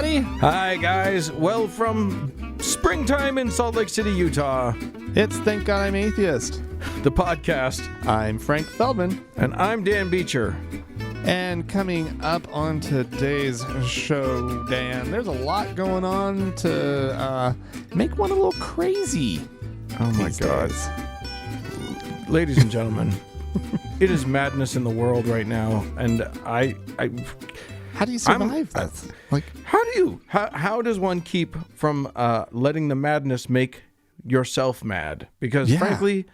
everybody. Hi, guys. Well, from springtime in Salt Lake City, Utah, It's Thank God I'm Atheist. the podcast, I'm Frank Feldman. and I'm Dan Beecher. And coming up on today's show, Dan, there's a lot going on to make one a little crazy. Oh, my these God. days. Ladies and gentlemen, it is madness in the world right now, and I How do you survive that? how does one keep from letting the madness make yourself mad? Because frankly,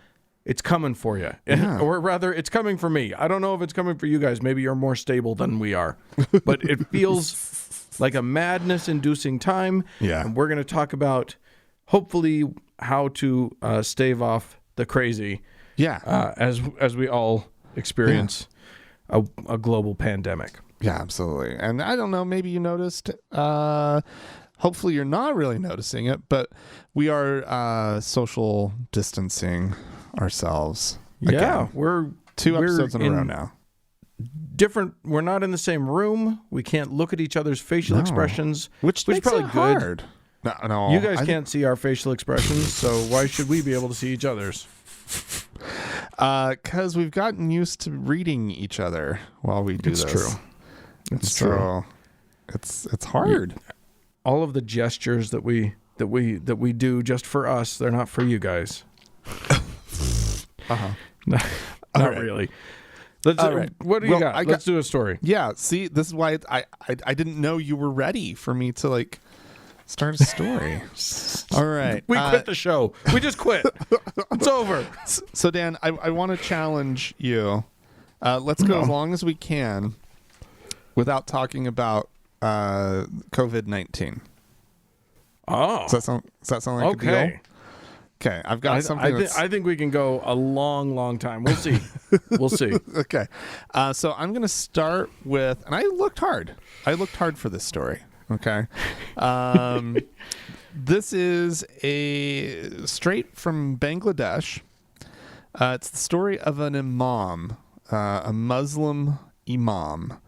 it's coming for you. Yeah. Or rather, it's coming for me. I don't know if it's coming for you guys. Maybe you're more stable than we are. But it feels like a madness-inducing time. Yeah. And we're going to talk about, hopefully, how to stave off the crazy as we all experience a global pandemic. Yeah, absolutely. And I don't know, maybe you noticed, hopefully you're not really noticing it, but we are social distancing ourselves. Yeah, again. we're 2 episodes in a row now. We're not in the same room. We can't look at each other's facial expressions, Which is makes probably it good. hard. No, You guys can't see our facial expressions, so why should we be able to see each other's? Because we've gotten used to reading each other while we do this. It's true. It's so true. It's hard. All of the gestures that we do just for us, they're not for you guys. Not right. really. Let's. All right. What do you got? Let's do a story. Yeah. See, this is why I didn't know you were ready for me to start a story. All right. We quit the show. We just quit. It's over. So Dan, I want to challenge you. Let's go as long as we can without talking about COVID-19. Oh. Does that sound like a deal? Okay. Okay, I've got something. I think we can go a long, long time. We'll see. We'll see. Okay. So I'm going to start with, and I looked hard. I looked hard for this story. Okay. This is straight from Bangladesh. It's the story of an imam, a Muslim imam.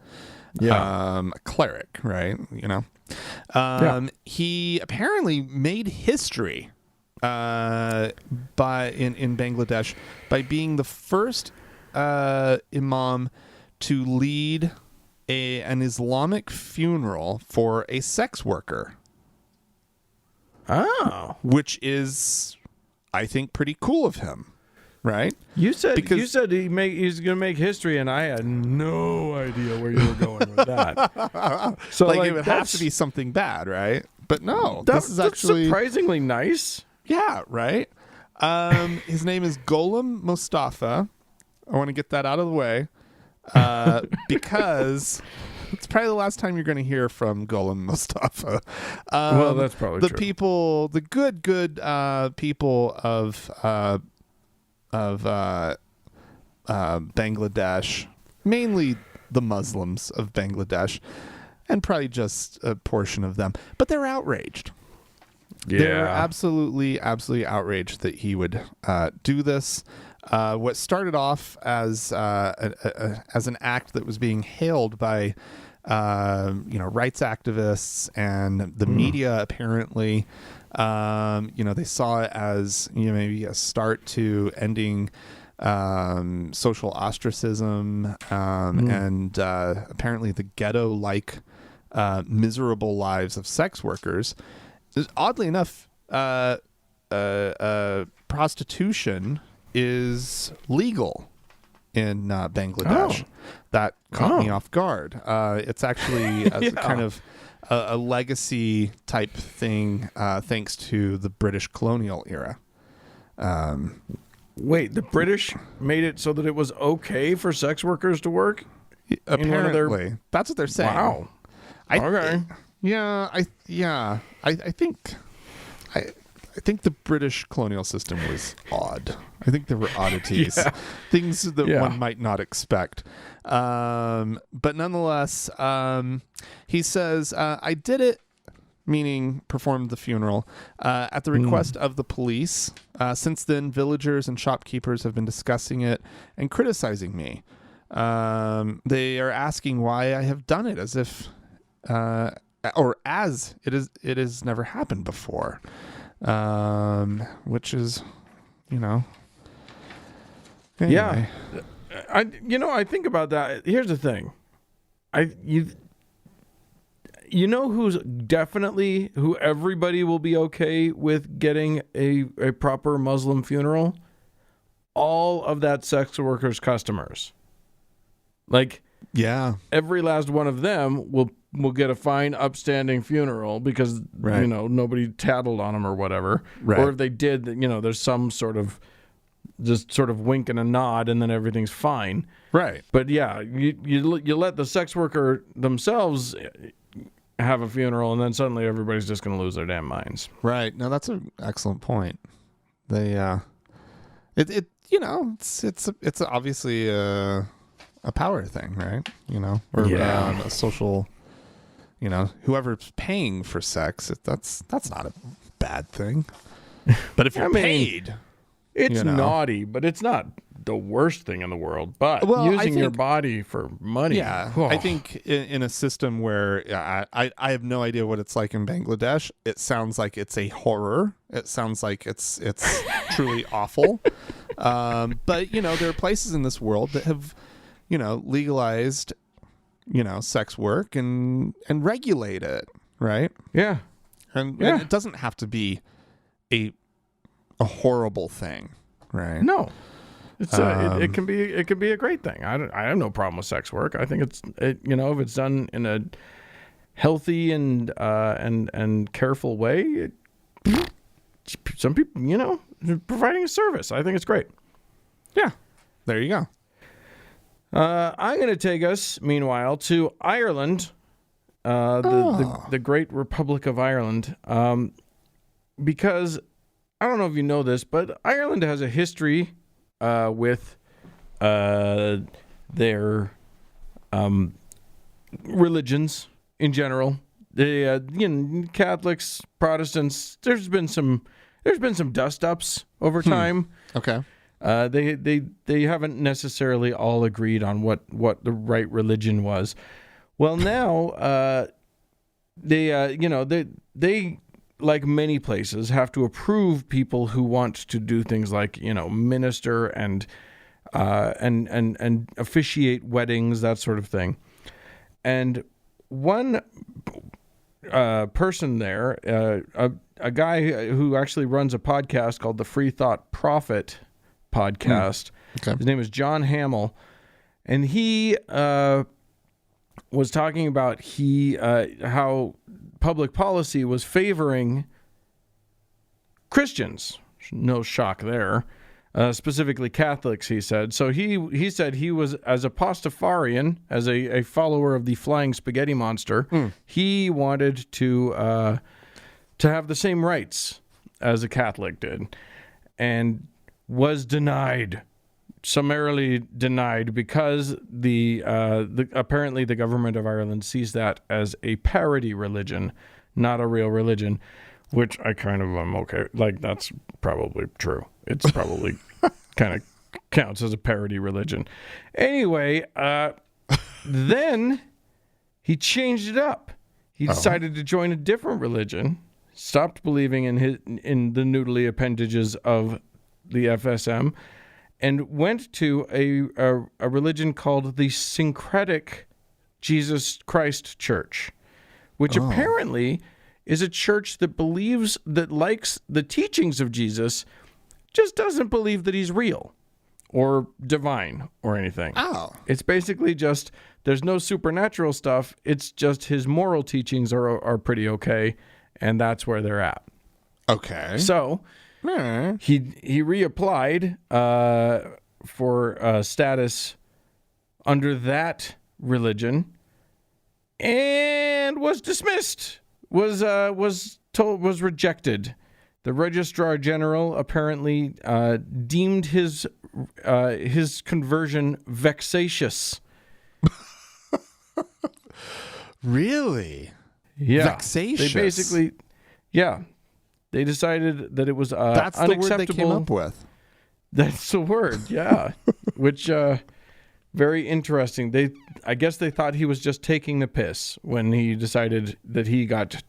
Yeah. A cleric, right? You know. He apparently made history in Bangladesh by being the first imam to lead an Islamic funeral for a sex worker. Oh. Which is, I think, pretty cool of him, right? You said he's going to make history, and I had no idea where you were going with that. So it would have to be something bad, right? But no, that's actually surprisingly nice. Yeah, right. His name is Ghulam Mustafa. I want to get that out of the way because it's probably the last time you're going to hear from Ghulam Mustafa. Well, that's probably the true. people, the good people of Bangladesh, mainly the Muslims of Bangladesh, and probably just a portion of them, but they're outraged. Yeah. They're absolutely outraged that he would do this. What started off as an act that was being hailed by rights activists and the media, apparently, they saw it as maybe a start to ending social ostracism and apparently the ghetto-like miserable lives of sex workers. Oddly enough, prostitution is legal in Bangladesh. Oh. That caught me off guard. It's actually kind of a legacy type thing thanks to the British colonial era. Wait, the British made it so that it was okay for sex workers to work? Apparently. That's what they're saying. Wow. Okay. I think the British colonial system was odd. I think there were oddities, things that one might not expect. But nonetheless, he says, I did it, meaning performed the funeral, at the request of the police. Since then, villagers and shopkeepers have been discussing it and criticizing me. They are asking why I have done it, as if or as it has never happened before, which is, anyway. Yeah. I think about that. Here's the thing. Who everybody will be okay with getting a proper Muslim funeral? All of that sex workers' customers. Like, yeah, every last one of them will get a fine, upstanding funeral because nobody tattled on them or whatever. Right. Or if they did, there's some sort of wink and a nod, and then everything's fine. Right. But yeah, you let the sex worker themselves have a funeral, and then suddenly everybody's just going to lose their damn minds. Right. No, that's an excellent point. They, it's obviously a power thing, right? Or a social, whoever's paying for sex, that's not a bad thing. But if you're paid, it's naughty, but it's not the worst thing in the world. But using your body for money. Yeah. I think in a system where I have no idea what it's like in Bangladesh. It sounds like it's a horror. It sounds like it's truly awful. But there are places in this world that have, legalized, sex work and regulate it, right? Yeah. And it doesn't have to be a horrible thing, right? No. It can be a great thing. I have no problem with sex work. I think if it's done in a healthy and careful way, some people, providing a service. I think it's great. Yeah. There you go. I'm going to take us, meanwhile, to Ireland, the great Republic of Ireland, because I don't know if you know this, but Ireland has a history with their religions in general. Catholics, Protestants. There's been some dust ups over time. Okay. They haven't necessarily all agreed on what the right religion was. Well, now they like many places have to approve people who want to do things like minister and officiate weddings, that sort of thing. And one person there, a guy who actually runs a podcast called the Free Thought Prophet podcast. Okay. His name is John Hamill, and he was talking about how public policy was favoring Christians. No shock there. Specifically Catholics, he said. So he said he was, as a Pastafarian, as a follower of the flying spaghetti monster, he wanted to have the same rights as a Catholic did, and was summarily denied because the apparently the government of Ireland sees that as a parody religion, not a real religion, which I kind of am okay. Like, that's probably true. It's probably kind of counts as a parody religion. Anyway, then he changed it up. He decided to join a different religion, stopped believing in the noodly appendages of the FSM, and went to a religion called the Syncretic Jesus Christ Church, which apparently is a church that likes the teachings of Jesus, just doesn't believe that he's real or divine or anything. Oh. It's basically just, there's no supernatural stuff. It's just his moral teachings are pretty okay, and that's where they're at. Okay. So he reapplied for status under that religion and was dismissed. Was rejected. The Registrar General apparently deemed his conversion vexatious. Really? Yeah. Vexatious. They basically, they decided that it was that's unacceptable. the word they came up with. That's the word, yeah. Which very interesting. I guess they thought he was just taking the piss when he decided that he got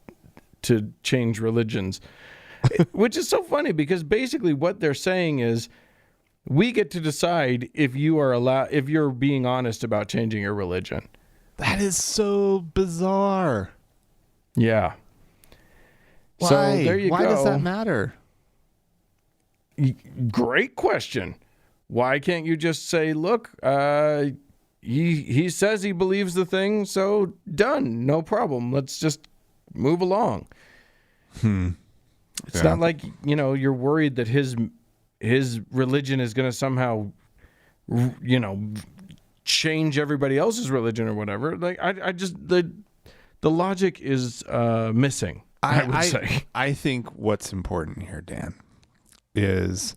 to change religions, which is so funny because basically what they're saying is we get to decide if you're being honest about changing your religion. That is so bizarre. Yeah. Why? So there you go. Why does that matter? Great question. Why can't you just say, look, he says he believes the thing, so done, no problem. Let's just move along. It's not like, you're worried that his religion is going to somehow, change everybody else's religion or whatever. Like I just the logic is missing. I would say. I think what's important here, Dan, is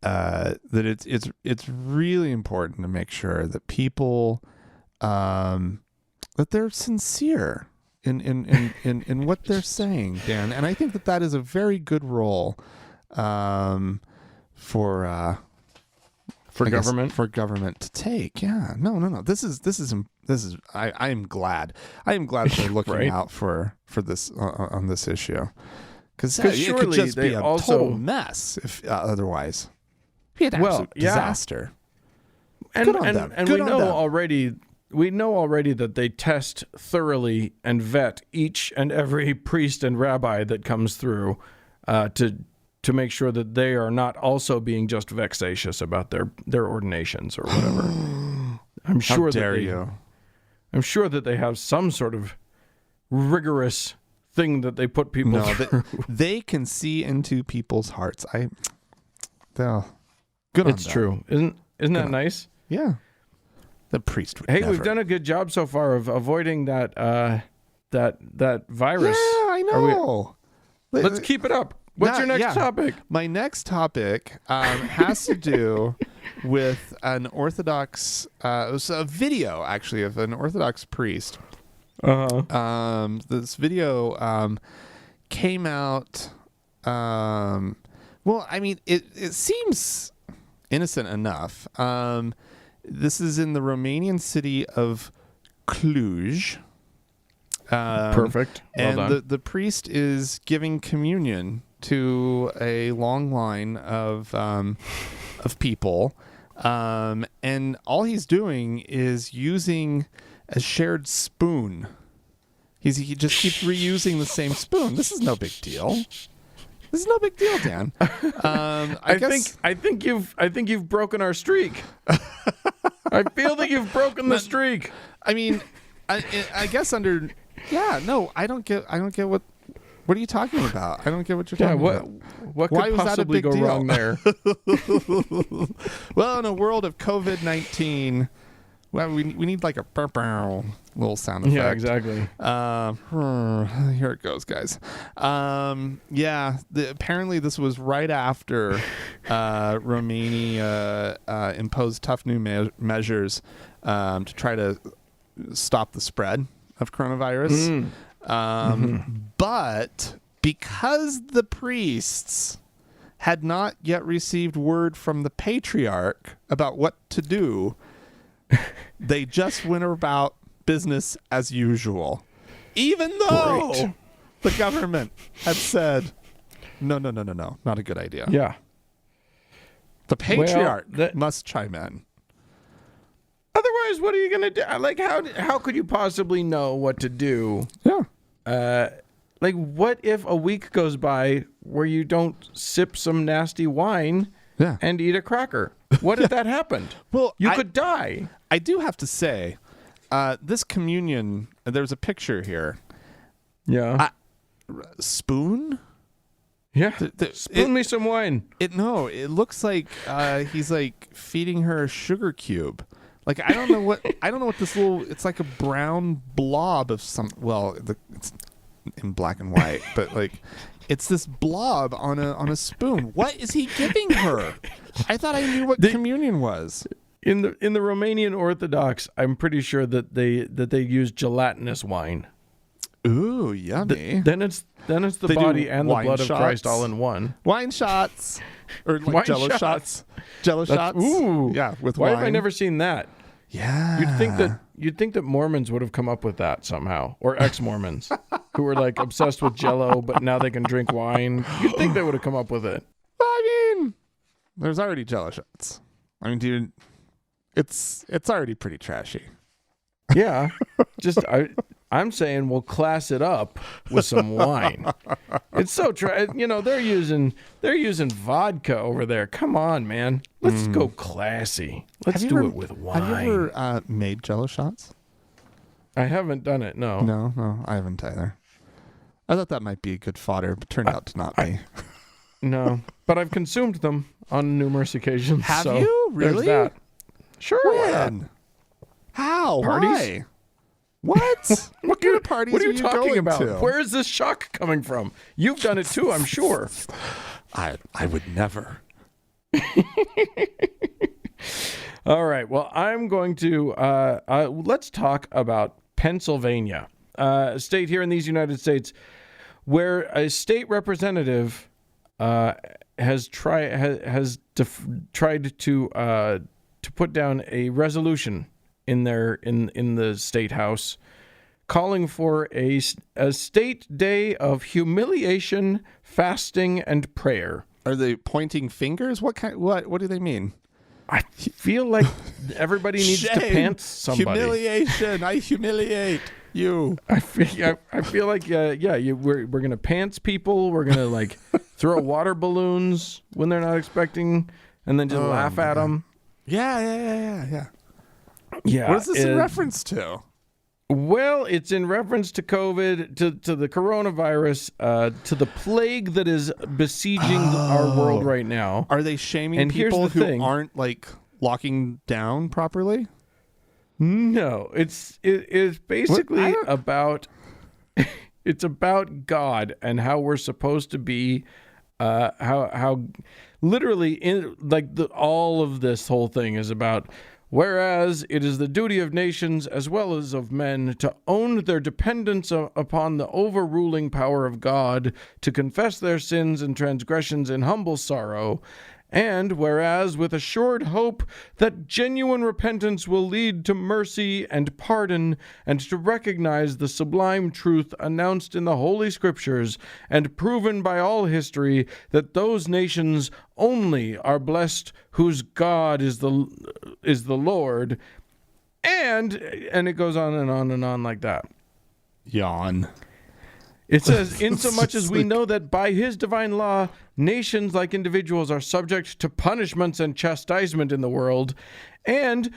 that it's really important to make sure that people that they're sincere in what they're saying, Dan. And I think that is a very good role for government to take. Yeah. No. This is I am glad they're looking out for this on this issue. Because it could just be a total mess if otherwise. Be an absolute disaster. And we know already that they test thoroughly and vet each and every priest and rabbi that comes through to make sure that they are not also being just vexatious about their ordinations or whatever. I'm sure I'm sure that they have some sort of rigorous thing that they put people through. They can see into people's hearts. Good on It's them. true. Isn't that nice? Yeah. The priest would Hey, never. we've done a good job so far of avoiding that virus. Yeah, I know. Let's keep it up. What's your next topic? My next topic has to do with an Orthodox. It was a video actually of an Orthodox priest. This video came out. Well, I mean, it seems innocent enough. This is in the Romanian city of Cluj. Perfect. Well and done. the priest is giving communion to a long line of people, and all he's doing is using a shared spoon. He just keeps reusing the same spoon. This is no big deal. This is no big deal, Dan. I think you've broken our streak. I feel that you've broken the streak. I mean, I guess under. Yeah, no, I don't get what. What are you talking about? I don't get what you're talking about. What could possibly go wrong there? Well, in a world of COVID-19, well, we need like a little sound effect. Yeah, exactly. Here it goes, guys. Apparently this was right after Romania imposed tough new measures to try to stop the spread of coronavirus. But because the priests had not yet received word from the patriarch about what to do, they just went about business as usual, even though the government had said, no, not a good idea. Yeah. The patriarch must chime in. Otherwise, what are you going to do? Like, how could you possibly know what to do? Yeah. Like, what if a week goes by where you don't sip some nasty wine and eat a cracker? What if that happened? Well, you could die. I do have to say, this communion, there's a picture here. Yeah. Spoon? Yeah. Spoon me some wine. It looks like he's like feeding her a sugar cube. Like I don't know what this little. It's like a brown blob of some. Well, it's in black and white, but like it's this blob on a spoon. What is he giving her? I thought I knew what communion was. In the Romanian Orthodox, I'm pretty sure that they use gelatinous wine. Ooh, yummy. Then it's the body and the blood of Christ all in one. Wine shots. Or like Jello shots. Jello shots. Ooh. Yeah, with Why wine. have I never seen that? Yeah. You'd think that Mormons would have come up with that somehow, or ex-Mormons who were like obsessed with Jell-O, but now they can drink wine. You'd think they would have come up with it. I mean, there's already Jell-O shots. I mean, dude, it's already pretty trashy. Yeah, I'm saying we'll class it up with some wine. It's so they're using vodka over there. Come on, man. Let's go classy. Let's do it with wine. Have you ever made Jell-O shots? I haven't done it. No. No, I haven't either. I thought that might be good fodder, but turned out to not be. No, but I've consumed them on numerous occasions. Have so you really? There's that. Sure. When? How? Parties? Why? What? What kind of parties What are you talking going about? to? Where is this shock coming from? You've done it too, I'm sure. I would never. All right. Well, I'm going to let's talk about Pennsylvania, a state here in these United States where a state representative has tried to put down a resolution in the state house calling for a state day of humiliation, fasting, and prayer. Are they pointing fingers? What do they mean? I feel like everybody needs to pants somebody. Humiliation. I humiliate you. I feel like we're gonna pants people. We're gonna like throw water balloons when they're not expecting, and then just laugh at them. Yeah. Yeah. What is this in reference to? Well, it's in reference to COVID, to the coronavirus, to the plague that is besieging our world right now. Are they shaming people who aren't like locking down properly? No, it's basically about it's about God and how we're supposed to be, how literally all of this whole thing is about. Whereas it is the duty of nations as well as of men to own their dependence upon the overruling power of God, to confess their sins and transgressions in humble sorrow, and whereas with assured hope that genuine repentance will lead to mercy and pardon, and to recognize the sublime truth announced in the Holy Scriptures and proven by all history, that those nations only are blessed whose God is the Lord, and it goes on and on and on like that. Yawn. It says, insomuch as we know that by his divine law, nations like individuals are subject to punishments and chastisement in the world, and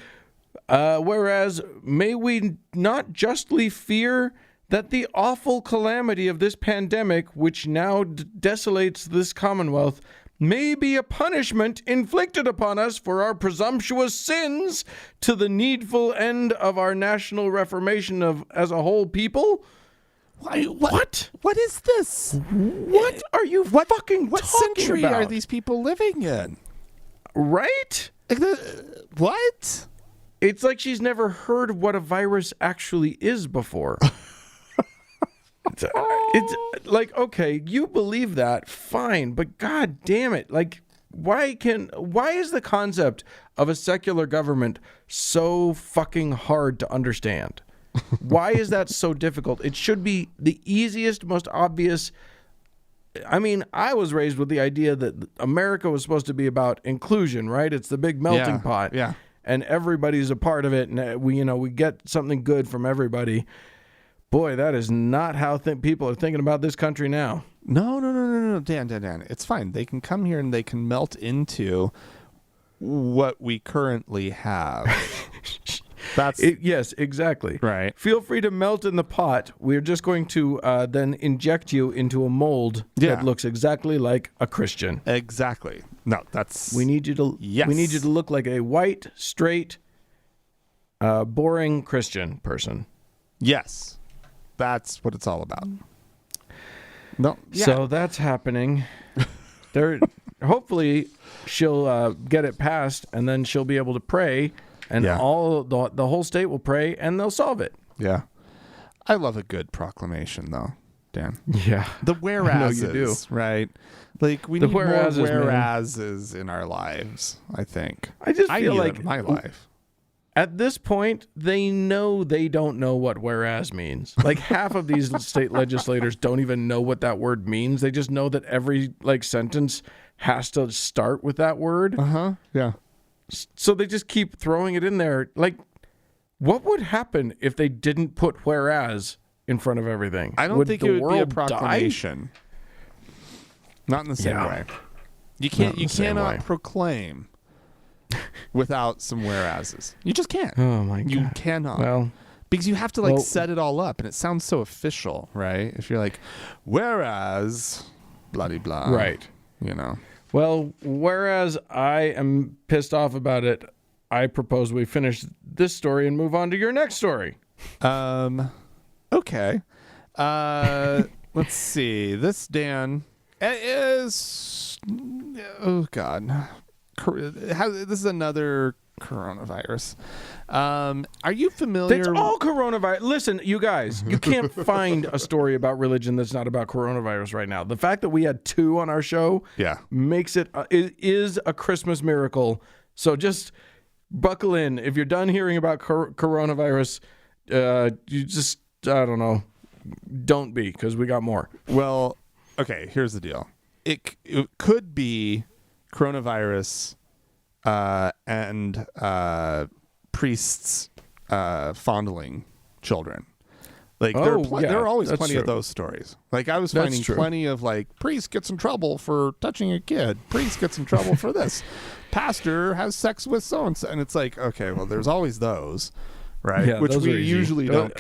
whereas may we not justly fear that the awful calamity of this pandemic, which now desolates this commonwealth, may be a punishment inflicted upon us for our presumptuous sins to the needful end of our national reformation as a whole people. What? What is this? What are you fucking what talking century about? are these people living in? Right? What? It's like she's never heard what a virus actually is before. It's like, okay, you believe that, fine, but god damn it, like why is the concept of a secular government so fucking hard to understand? Why is that so difficult? It should be the easiest, most obvious. I mean, I was raised with the idea that America was supposed to be about inclusion, right? It's the big melting pot. Yeah. And everybody's a part of it, and we get something good from everybody. Boy, that is not how people are thinking about this country now. No, Dan. It's fine. They can come here and they can melt into what we currently have. Yes, exactly. Right. Feel free to melt in the pot. We're just going to then inject you into a mold that looks exactly like a Christian. Exactly. No, we need you to look like a white, straight, boring Christian person. Yes. That's what it's all about. No. Yeah. So that's happening. Hopefully she'll get it passed, and then she'll be able to pray, and the whole state will pray, and they'll solve it. Yeah. I love a good proclamation, though, Dan. Yeah. The whereases, I know you do. right? Like, we need more whereases in our lives, I think. I just feel need like it in my life. At this point, they know they don't know what whereas means. Like half of these state legislators don't even know what that word means. They just know that every sentence has to start with that word. Yeah. So they just keep throwing it in there. Like, what would happen if they didn't put whereas in front of everything? I don't think it would be a proclamation. Not in the same way. You cannot proclaim without some whereases. You just can't. Oh my God. You cannot. Well, because you have to set it all up, and it sounds so official, right? If you're like, whereas, blah de blah, right? Well, whereas I am pissed off about it, I propose we finish this story and move on to your next story. Okay. Let's see. This, Dan, is... Oh, God. This is another coronavirus. Are you familiar? That's all coronavirus. Listen, you guys, you can't find a story about religion that's not about coronavirus right now. The fact that we had 2 on our show makes it is a Christmas miracle. So just buckle in. If you're done hearing about coronavirus, you just, I don't know, don't be, because we got more. Well, okay, here's the deal. It could be coronavirus and priests fondling children. Like there are always plenty of those stories. Like I was finding plenty of priest gets in trouble for touching a kid. Priest gets in trouble for this. Pastor has sex with so and so, and it's like, okay, well, there's always those, right? Yeah, which we usually don't.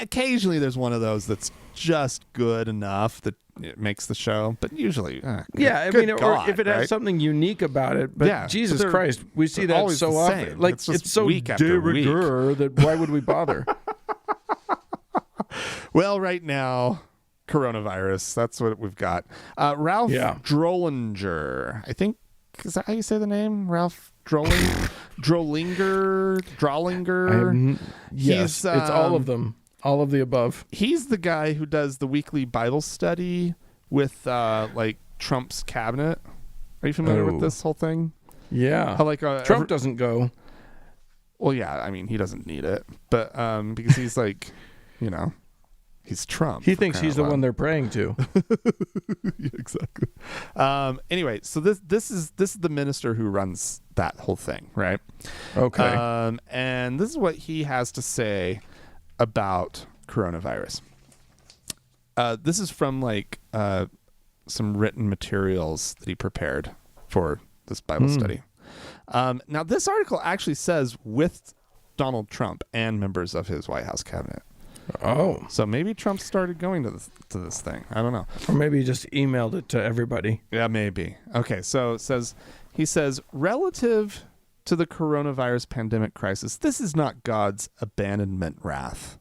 Occasionally there's one of those that's just good enough that it makes the show, but usually, or if it has something unique about it. But Jesus Christ, we see that so often. Like it's so de rigueur that why would we bother? Well, right now, coronavirus. That's what we've got. Ralph Drollinger, I think. Is that how you say the name? Ralph Drollinger? Yes, it's all of them. All of the above. He's the guy who does the weekly Bible study with Trump's cabinet. Are you familiar with this whole thing? Yeah. How, Trump doesn't go. Well, yeah. I mean, he doesn't need it, but because he's he's Trump. He thinks he's the one they're praying to. Yeah, exactly. Anyway, so this is the minister who runs that whole thing, right? Okay. And this is what he has to say about coronavirus. This is from some written materials that he prepared for this Bible study. Now, this article actually says with Donald Trump and members of his White House cabinet. Oh. So maybe Trump started going to this thing. I don't know. Or maybe he just emailed it to everybody. Yeah, maybe. Okay, so he says, relative to the coronavirus pandemic crisis, this is not God's abandonment wrath,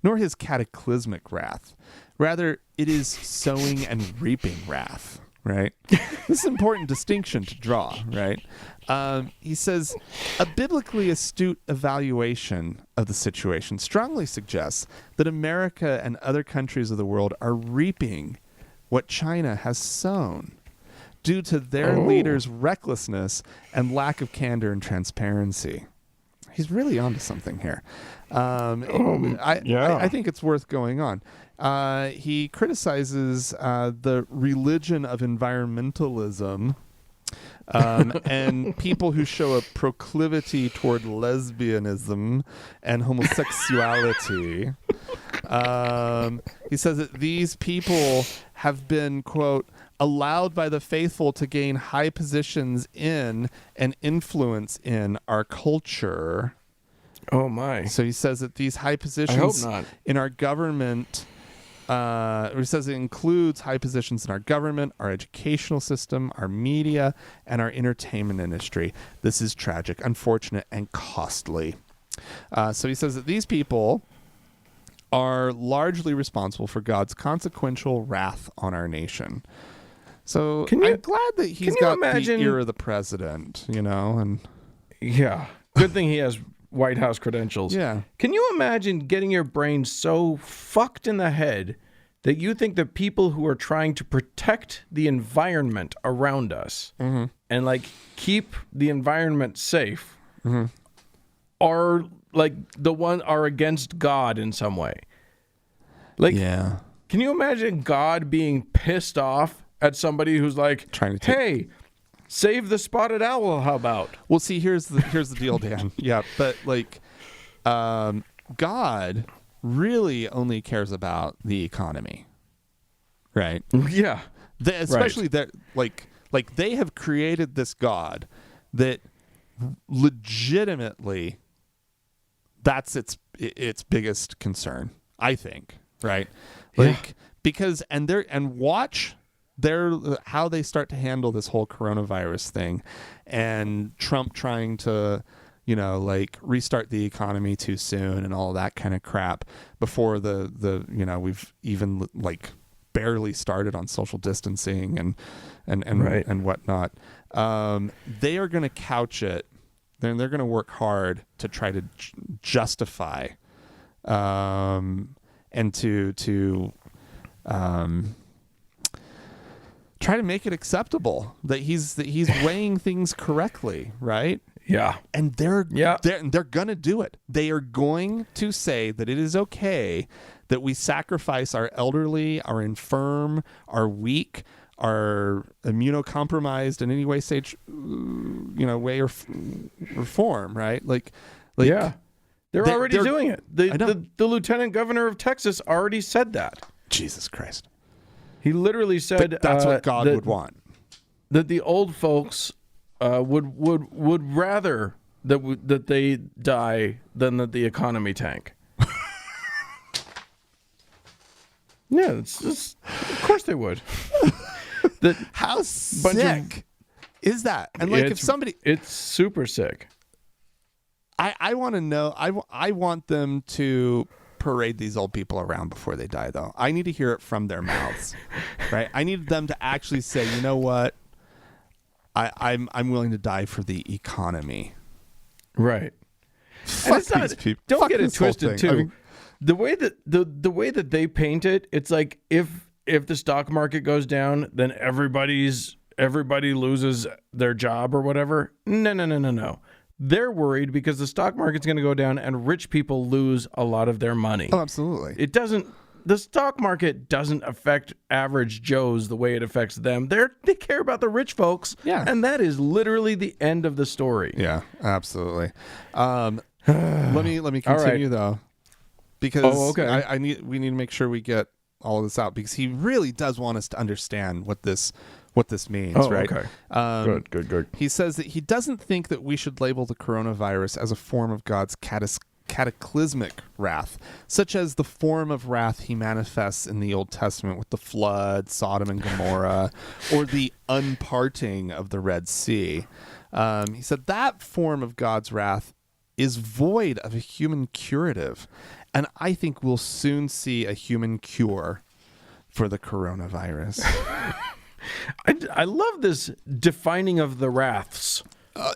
nor his cataclysmic wrath. Rather, it is sowing and reaping wrath, right? This is an important distinction to draw, right? He says, a biblically astute evaluation of the situation strongly suggests that America and other countries of the world are reaping what China has sown due to their leaders' recklessness and lack of candor and transparency. He's really onto something here. I think it's worth going on. He criticizes the religion of environmentalism and people who show a proclivity toward lesbianism and homosexuality. He says that these people have been, quote, allowed by the faithful to gain high positions in and influence in our culture. Oh, my. So he says that these high positions in our government, he says it includes high positions in our government, our educational system, our media, and our entertainment industry. This is tragic, unfortunate, and costly. So he says that these people are largely responsible for God's consequential wrath on our nation. So I'm glad that he's got the ear of the president, and yeah, good thing he has White House credentials. Yeah. Can you imagine getting your brain so fucked in the head that you think that people who are trying to protect the environment around us and like keep the environment safe are like are against God in some way. Like, Yeah. can you imagine God being pissed off at somebody who's like, Trying to hey, save the spotted owl, how about? Well, see, here's the deal, Dan. Yeah, but like, God really only cares about the economy, right? Yeah. Especially that, like they have created this God that legitimately, that's its biggest concern, I think, right? Like, because watch how they start to handle this whole coronavirus thing, and Trump trying to, like restart the economy too soon and all that kind of crap before the we've even like barely started on social distancing and whatnot. They are going to couch it. They're going to work hard to try to justify, and to try to make it acceptable that he's weighing things correctly, right? Yeah. And they're going to do it. They are going to say that it is okay that we sacrifice our elderly, our infirm, our weak, our immunocompromised in any way, way or form, right? Like, yeah, they're already doing it. The lieutenant governor of Texas already said that. Jesus Christ. He literally said but that's what God would want. That the old folks would rather that they die than that the economy tank. Yeah, it's just, of course they would. How sick is that? And like, if somebody, it's super sick. I want to know. I want them to parade these old people around before they die, though. I need to hear it from their mouths, right? I need them to actually say, you know what? I'm willing to die for the economy. Right. Fuck and it's these not, people. Don't Fuck get it this whole twisted thing. too. I mean, the way that they paint it, it's like if the stock market goes down, then everybody loses their job or whatever. No. They're worried because the stock market's going to go down and rich people lose a lot of their money. Oh, absolutely. The stock market doesn't affect average Joes the way it affects them. They care about the rich folks. Yeah. And that is literally the end of the story. Yeah, absolutely. Let me continue though, because we need to make sure we get all of this out, because he really does want us to understand what this means, right? Okay. Good. He says that he doesn't think that we should label the coronavirus as a form of God's cataclysmic wrath, such as the form of wrath he manifests in the Old Testament with the flood, Sodom and Gomorrah, or the unparting of the Red Sea. He said that form of God's wrath is void of a human curative, and I think we'll soon see a human cure for the coronavirus. I love this defining of the wraths.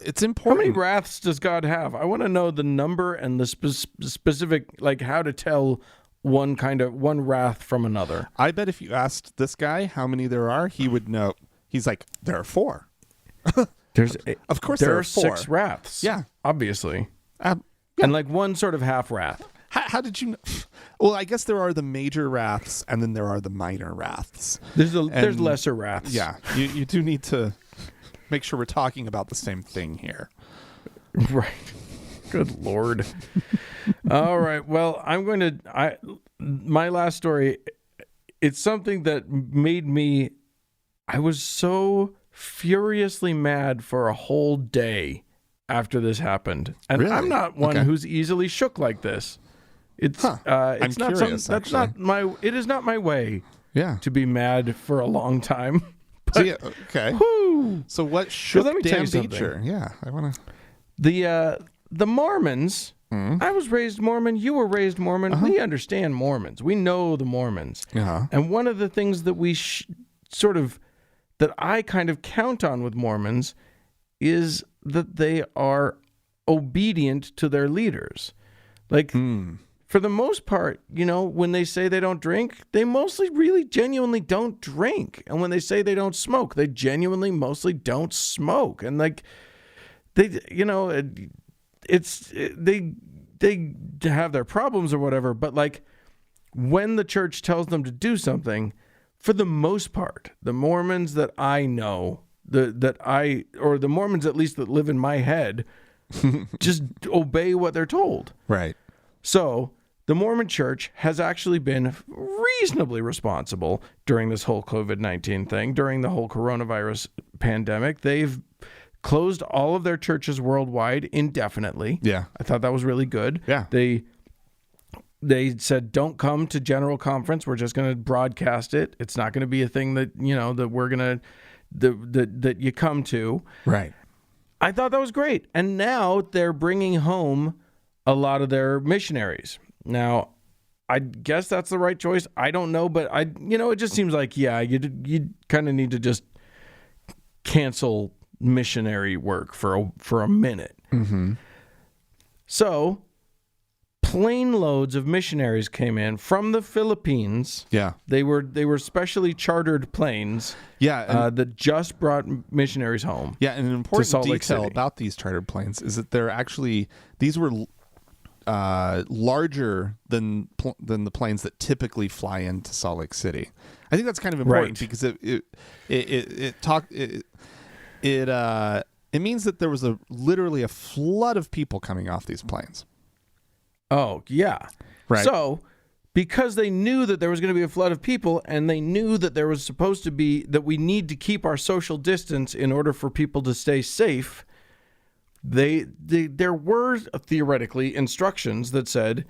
It's important. How many wraths does God have? I want to know the number and the specific, like how to tell one wrath from another. I bet if you asked this guy how many there are, he would know. He's like, there are 4. Of course there are 4. 6 wraths. Yeah. Obviously. Yeah. And like one sort of half wrath. How did you know? Well, I guess there are the major wraths, and then there are the minor wraths. There's lesser wraths. Yeah. You do need to make sure we're talking about the same thing here. Right. Good Lord. All right. Well, my last story, it's something that made me, I was so furiously mad for a whole day after this happened. And really? I'm not one who's easily shook like this. It's I'm not curious, something it is not my way Yeah. to be mad for a long time. But, So, yeah, okay. whoo, So what shook let me tell Dan you something. Beecher? Yeah, I want to. the Mormons, I was raised Mormon, you were raised Mormon. We understand Mormons. We know the Mormons. Uh-huh. And one of the things that we that I kind of count on with Mormons is that they are obedient to their leaders. Like, for the most part, when they say they don't drink, they mostly really genuinely don't drink. And when they say they don't smoke, they genuinely mostly don't smoke. And like they have their problems or whatever, but like when the church tells them to do something, for the most part, the Mormons that I know, or the Mormons at least that live in my head, just obey what they're told. Right. So the Mormon church has actually been reasonably responsible during this whole COVID-19 thing, during the whole coronavirus pandemic. They've closed all of their churches worldwide indefinitely. Yeah. I thought that was really good. Yeah. They said, don't come to general conference. We're just going to broadcast it. It's not going to be a thing that, that we're going to, that you come to. Right. I thought that was great. And now they're bringing home a lot of their missionaries. Now, I guess that's the right choice. I don't know, but it just seems like, you kind of need to just cancel missionary work for a minute. Mm-hmm. So plane loads of missionaries came in from the Philippines. Yeah. They were specially chartered planes. Yeah. That just brought missionaries home. Yeah, and an important Salt Lake detail City. about these chartered planes is that these were larger than the planes that typically fly into Salt Lake City. I think that's kind of important because it means that there was literally a flood of people coming off these planes. Oh, yeah. Right. So, because they knew that there was going to be a flood of people, and they knew that there was supposed to be, that we need to keep our social distance in order for people to stay safe, there were theoretically instructions that said,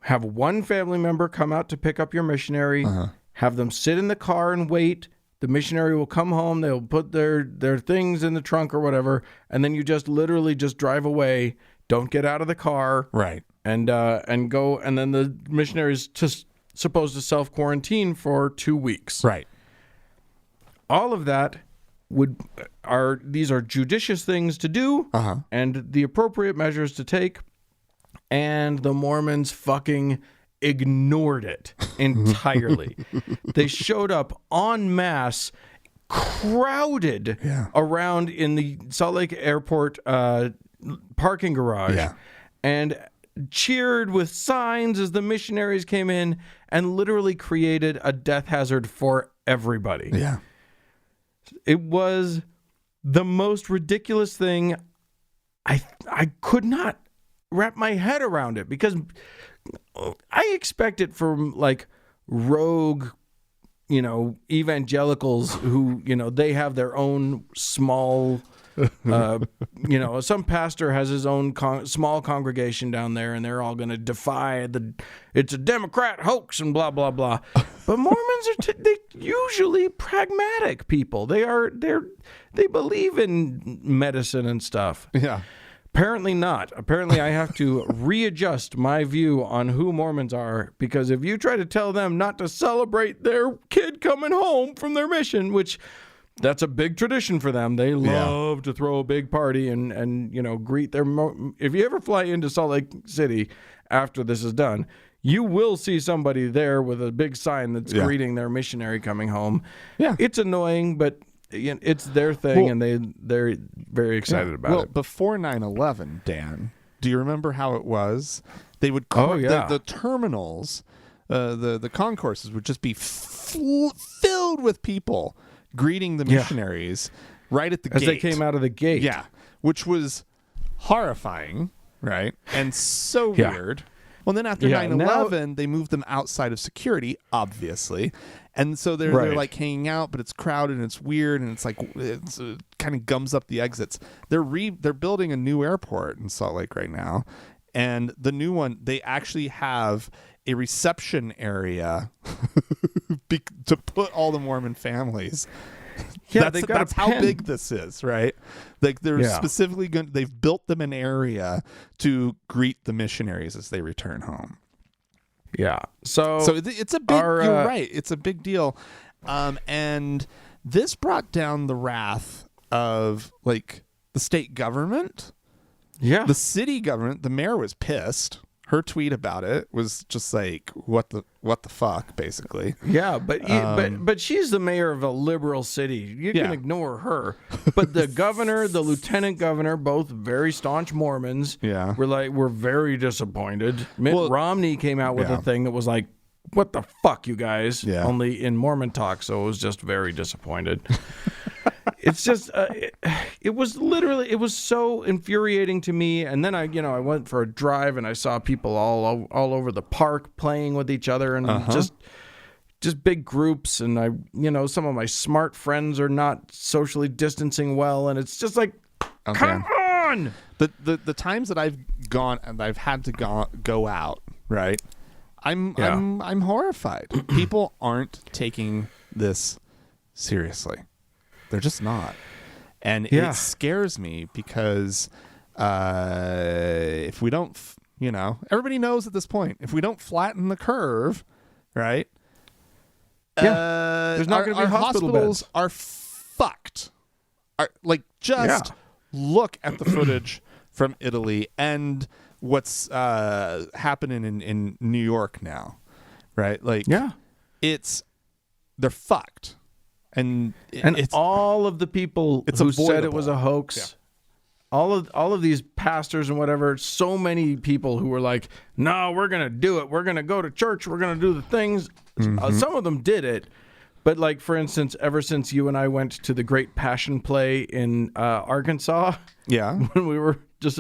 have one family member come out to pick up your missionary, have them sit in the car and wait. The missionary will come home, they'll put their things in the trunk or whatever, and then you just literally just drive away. Don't get out of the car. Right. And go, and then the missionary is just supposed to self-quarantine for 2 weeks. Right. All of that these are judicious things to do, and the appropriate measures to take, and the Mormons fucking ignored it entirely. They showed up en masse, crowded around in the Salt Lake Airport parking garage, and cheered with signs as the missionaries came in and literally created a death hazard for everybody. Yeah. It was the most ridiculous thing. I could not wrap my head around it because I expect it from like rogue, evangelicals who, they have their own small some pastor has his own small congregation down there, and they're all going to defy it's a Democrat hoax and blah blah blah. But Mormons they usually pragmatic people. They believe in medicine and stuff. Yeah. Apparently not. Apparently I have to readjust my view on who Mormons are, because if you try to tell them not to celebrate their kid coming home from their mission, which that's a big tradition for them. They love to throw a big party and greet their... If you ever fly into Salt Lake City after this is done, you will see somebody there with a big sign that's greeting their missionary coming home. Yeah. It's annoying, but it's their thing, and they're very excited about it. Well, before 9/11, Dan, do you remember how it was? They would... The terminals, the concourses would just be filled with people greeting the missionaries right at the gate. As they came out of the gate. Yeah, which was horrifying, right? And so weird. Well, then after 9/11, they moved them outside of security, obviously. And so they're like hanging out, but it's crowded and it's weird, and it's like it's kind of gums up the exits. They're building a new airport in Salt Lake right now, and the new one, they actually have a reception area to put all the Mormon families. Yeah, that's how big this is, right? Like they're specifically they've built them an area to greet the missionaries as they return home. Yeah. So it's a big you're right. It's a big deal. And this brought down the wrath of like the state government. Yeah. The city government, the mayor was pissed, her tweet about it was just like, what the fuck, basically. Yeah, but she's the mayor of a liberal city. You can ignore her. But the governor, the lieutenant governor, both very staunch Mormons, were very disappointed. Mitt Romney came out with a thing that was like, what the fuck, you guys? Yeah. Only in Mormon talk, so it was just very disappointed. It's just, it was so infuriating to me. And then I went for a drive and I saw people all over the park playing with each other and just big groups. And some of my smart friends are not socially distancing well. And it's just like, come on. The times that I've gone and I've had to go out, right? I'm horrified. People aren't taking this seriously. They're just not. And it scares me because if we don't, everybody knows at this point, if we don't flatten the curve, right? There's not going to be hospitals beds. Are fucked. Look at the footage from Italy and what's happening in New York now, right? They're fucked. And it's all of the people who said it was a hoax, all of these pastors and whatever, so many people who were like, no, we're going to do it. We're going to go to church. We're going to do the things. Some of them did it. But like, for instance, ever since you and I went to the Great Passion Play in Arkansas, when we were just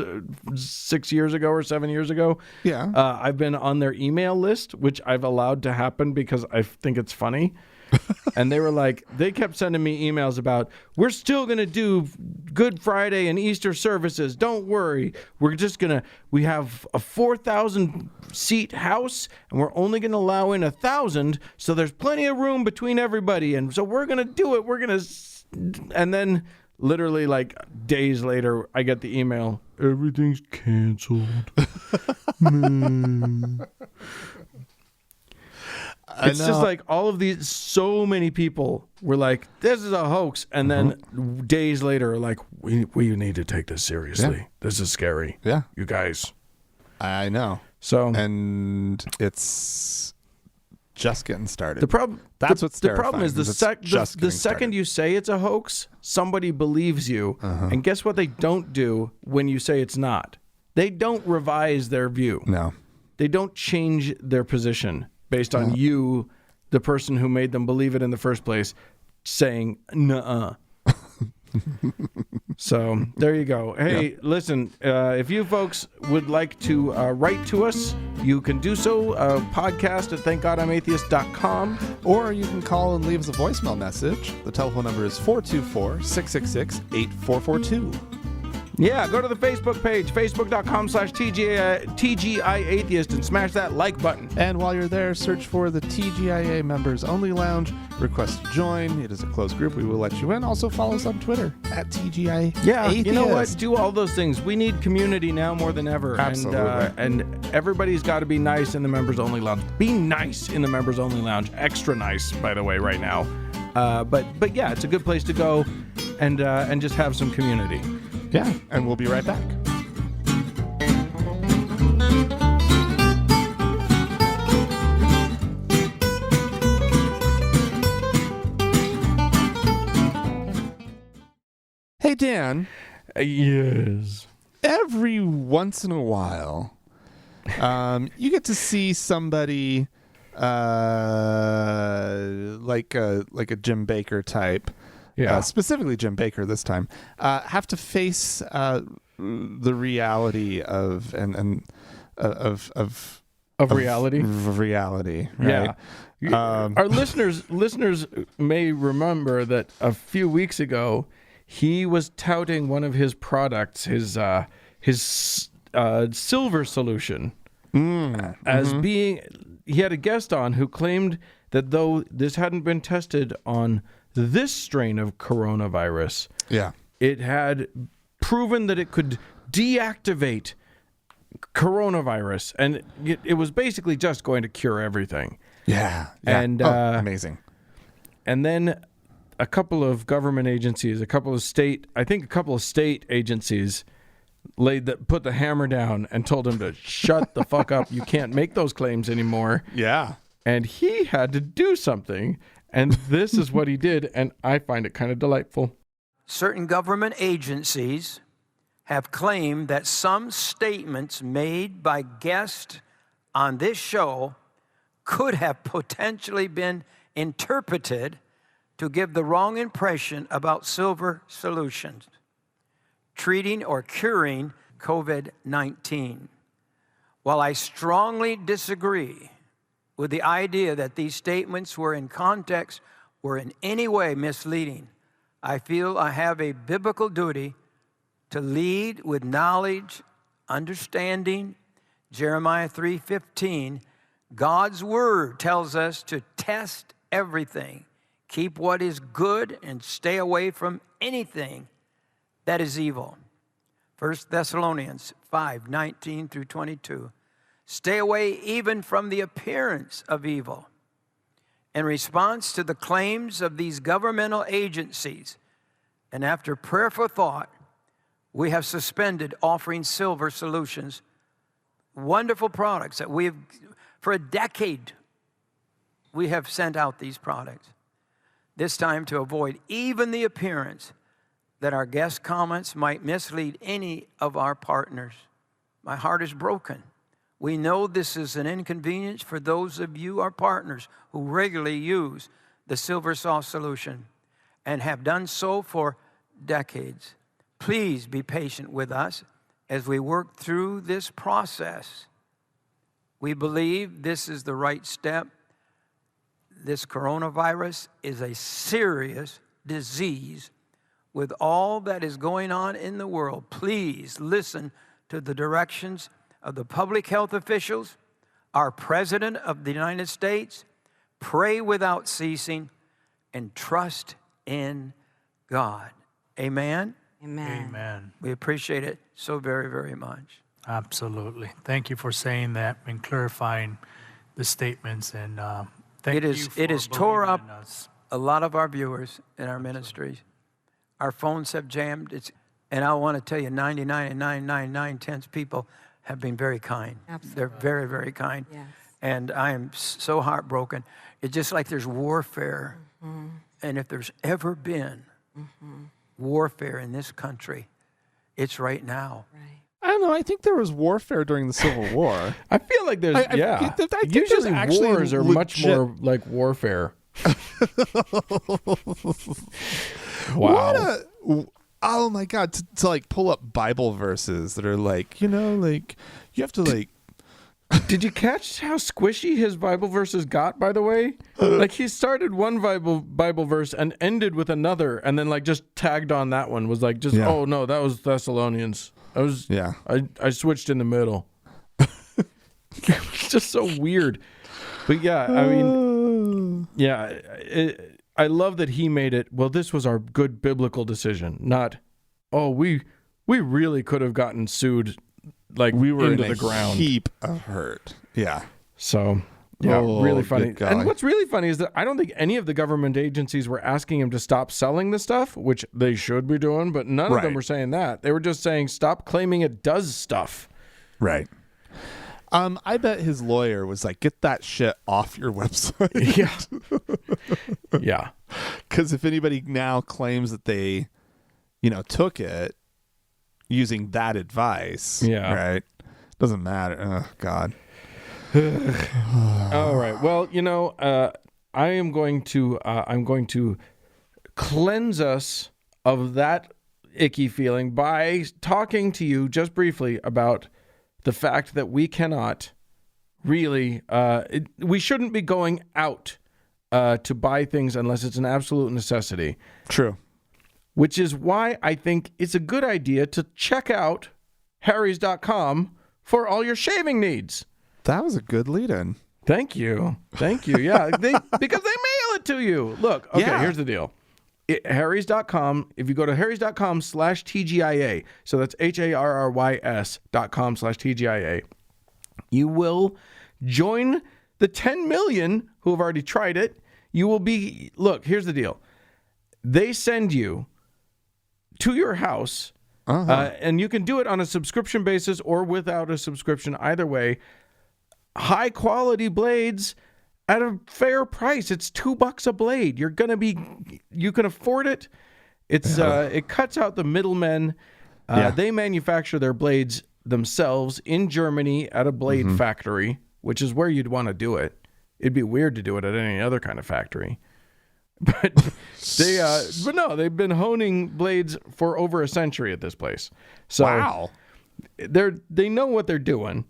6 years ago or 7 years ago, I've been on their email list, which I've allowed to happen because I think it's funny. And they kept sending me emails about, we're still going to do Good Friday and Easter services. Don't worry. We have a 4,000 seat house and we're only going to allow in 1,000. So there's plenty of room between everybody. And so we're going to do it. And then literally like days later, I get the email, everything's canceled. It's just like all of these, so many people were like, this is a hoax. And then days later, like, we need to take this seriously. Yeah. This is scary. Yeah. You guys. I know. And it's just getting started. The problem is the second you say it's a hoax, somebody believes you. And guess what they don't do when you say it's not? They don't revise their view. No. They don't change their position based on you, the person who made them believe it in the first place, saying, nuh-uh. So there you go. Hey, listen, if you folks would like to write to us, you can do so. Podcast at thankgodimatheist.com. Or you can call and leave us a voicemail message. The telephone number is 424-666-8442. Yeah, go to the Facebook page, facebook.com/TGI Atheist, and smash that like button. And while you're there, search for the TGIA Members Only Lounge. Request to join. It is a closed group. We will let you in. Also, follow us on Twitter at TGIA Atheist. You know what? Do all those things. We need community now more than ever. Absolutely. And everybody's got to be nice in the Members Only Lounge. Be nice in the Members Only Lounge. Extra nice, by the way, right now. But yeah, it's a good place to go and just have some community. Yeah, and we'll be right back. Hey, Dan. Yes. Every once in a while, you get to see somebody like a Jim Baker type. Yeah. Specifically Jim Baker this time, have to face the reality of reality. Of reality, right? Yeah. Our listeners may remember that a few weeks ago he was touting one of his products, his silver solution, as being. He had a guest on who claimed that though this hadn't been tested on this strain of coronavirus, it had proven that it could deactivate coronavirus, and it was basically just going to cure everything. And amazing. And then a couple of government agencies, a couple of state agencies put the hammer down and told him to shut the fuck up. You can't make those claims anymore. Yeah. And he had to do something. And this is what he did. And I find it kind of delightful. Certain government agencies have claimed that some statements made by guests on this show could have potentially been interpreted to give the wrong impression about silver solutions, treating or curing COVID-19. While I strongly disagree with the idea that these statements were in context or in any way misleading, I feel I have a biblical duty to lead with knowledge, understanding. Jeremiah 3:15, God's word tells us to test everything, keep what is good, and stay away from anything that is evil. 1 Thessalonians 5:19 through 22, stay away even from the appearance of evil. In response to the claims of these governmental agencies, and after prayerful thought, we have suspended offering silver solutions, wonderful products that we have, for a decade, we have sent out these products. This time to avoid even the appearance that our guest comments might mislead any of our partners. My heart is broken. We know this is an inconvenience for those of you, our partners, who regularly use the silver sauce solution and have done so for decades. Please be patient with us as we work through this process. We believe this is the right step. This coronavirus is a serious disease with all that is going on in the world. Please listen to the directions of the public health officials, our President of the United States. Pray without ceasing and trust in God. Amen? Amen. Amen. We appreciate it so very, very much. Absolutely. Thank you for saying that and clarifying the statements. And thank you for It has tore believing up in us. a lot of our viewers in our ministries. Our phones have jammed. And I want to tell you, 99 and 999 people have been very kind. Absolutely. They're very, very kind. Yes. And I am so heartbroken. It's just like there's warfare. Mm-hmm. And if there's ever been warfare in this country, it's right now. Right. I don't know. I think there was warfare during the Civil War. I feel like there's, I think Usually there's actually wars are much legit- more like warfare. Wow. Oh my God. To like pull up Bible verses that are like, you have to like. Did you catch how squishy his Bible verses got, by the way? Like he started one Bible verse and ended with another, and then like just tagged on that one. Was like just, oh no, that was Thessalonians. I switched in the middle. It's just so weird. But yeah, I mean, I love that he made it. Well, this was our good biblical decision, not, we really could have gotten sued. Like We were into in the ground. heap of hurt. Yeah. So, yeah, really funny. good golly. And what's really funny is that I don't think any of the government agencies were asking him to stop selling the stuff, which they should be doing, but none of them were saying that. They were just saying, stop claiming it does stuff. Right. I bet his lawyer was like, get that shit off your website. Yeah. Yeah. Because if anybody now claims that they, took it using that advice, right? Doesn't matter. Oh, God. All right. Well, I'm going to cleanse us of that icky feeling by talking to you just briefly about the fact that we cannot really, we shouldn't be going out to buy things unless it's an absolute necessity. True. Which is why I think it's a good idea to check out harrys.com for all your shaving needs. That was a good lead-in. Thank you. Yeah, because they mail it to you. Look, okay, here's the deal. Harrys.com, if you go to harrys.com/TGIA, so that's HARRYS.com/TGIA, you will join the 10 million who have already tried it. You will look, here's the deal. They send you to your house And you can do it on a subscription basis or without a subscription. Either way, high quality blades at a fair price. It's $2 a blade. You can afford it. It's it cuts out the middlemen. They manufacture their blades themselves in Germany at a blade factory, which is where you'd want to do it. It'd be weird to do it at any other kind of factory. But they've been honing blades for over a century at this place. So wow. They know what they're doing.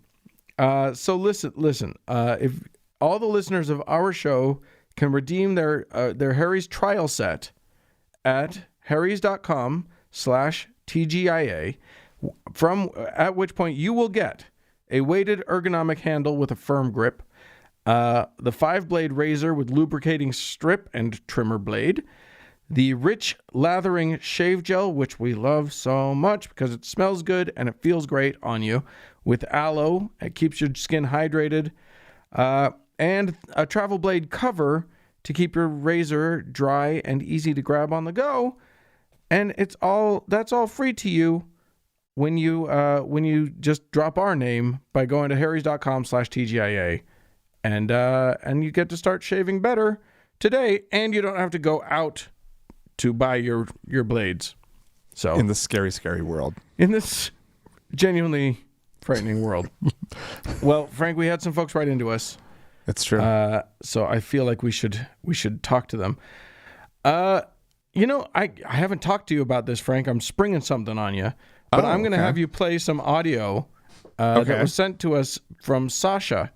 So listen. If all the listeners of our show can redeem their Harry's trial set at harrys.com/TGIA, at which point you will get a weighted ergonomic handle with a firm grip, the 5-blade razor with lubricating strip and trimmer blade, the rich lathering shave gel, which we love so much because it smells good and it feels great on you, with aloe. It keeps your skin hydrated, and a travel blade cover to keep your razor dry and easy to grab on the go. And that's all free to you when you just drop our name by going to harrys.com/TGIA. And you get to start shaving better today, and you don't have to go out to buy your blades. So in this scary, scary world. In this genuinely frightening world. Well, Frank, we had some folks write into us. It's true. So I feel like we should talk to them. I haven't talked to you about this, Frank. I'm springing something on you, but I'm going to have you play some audio that was sent to us from Sasha.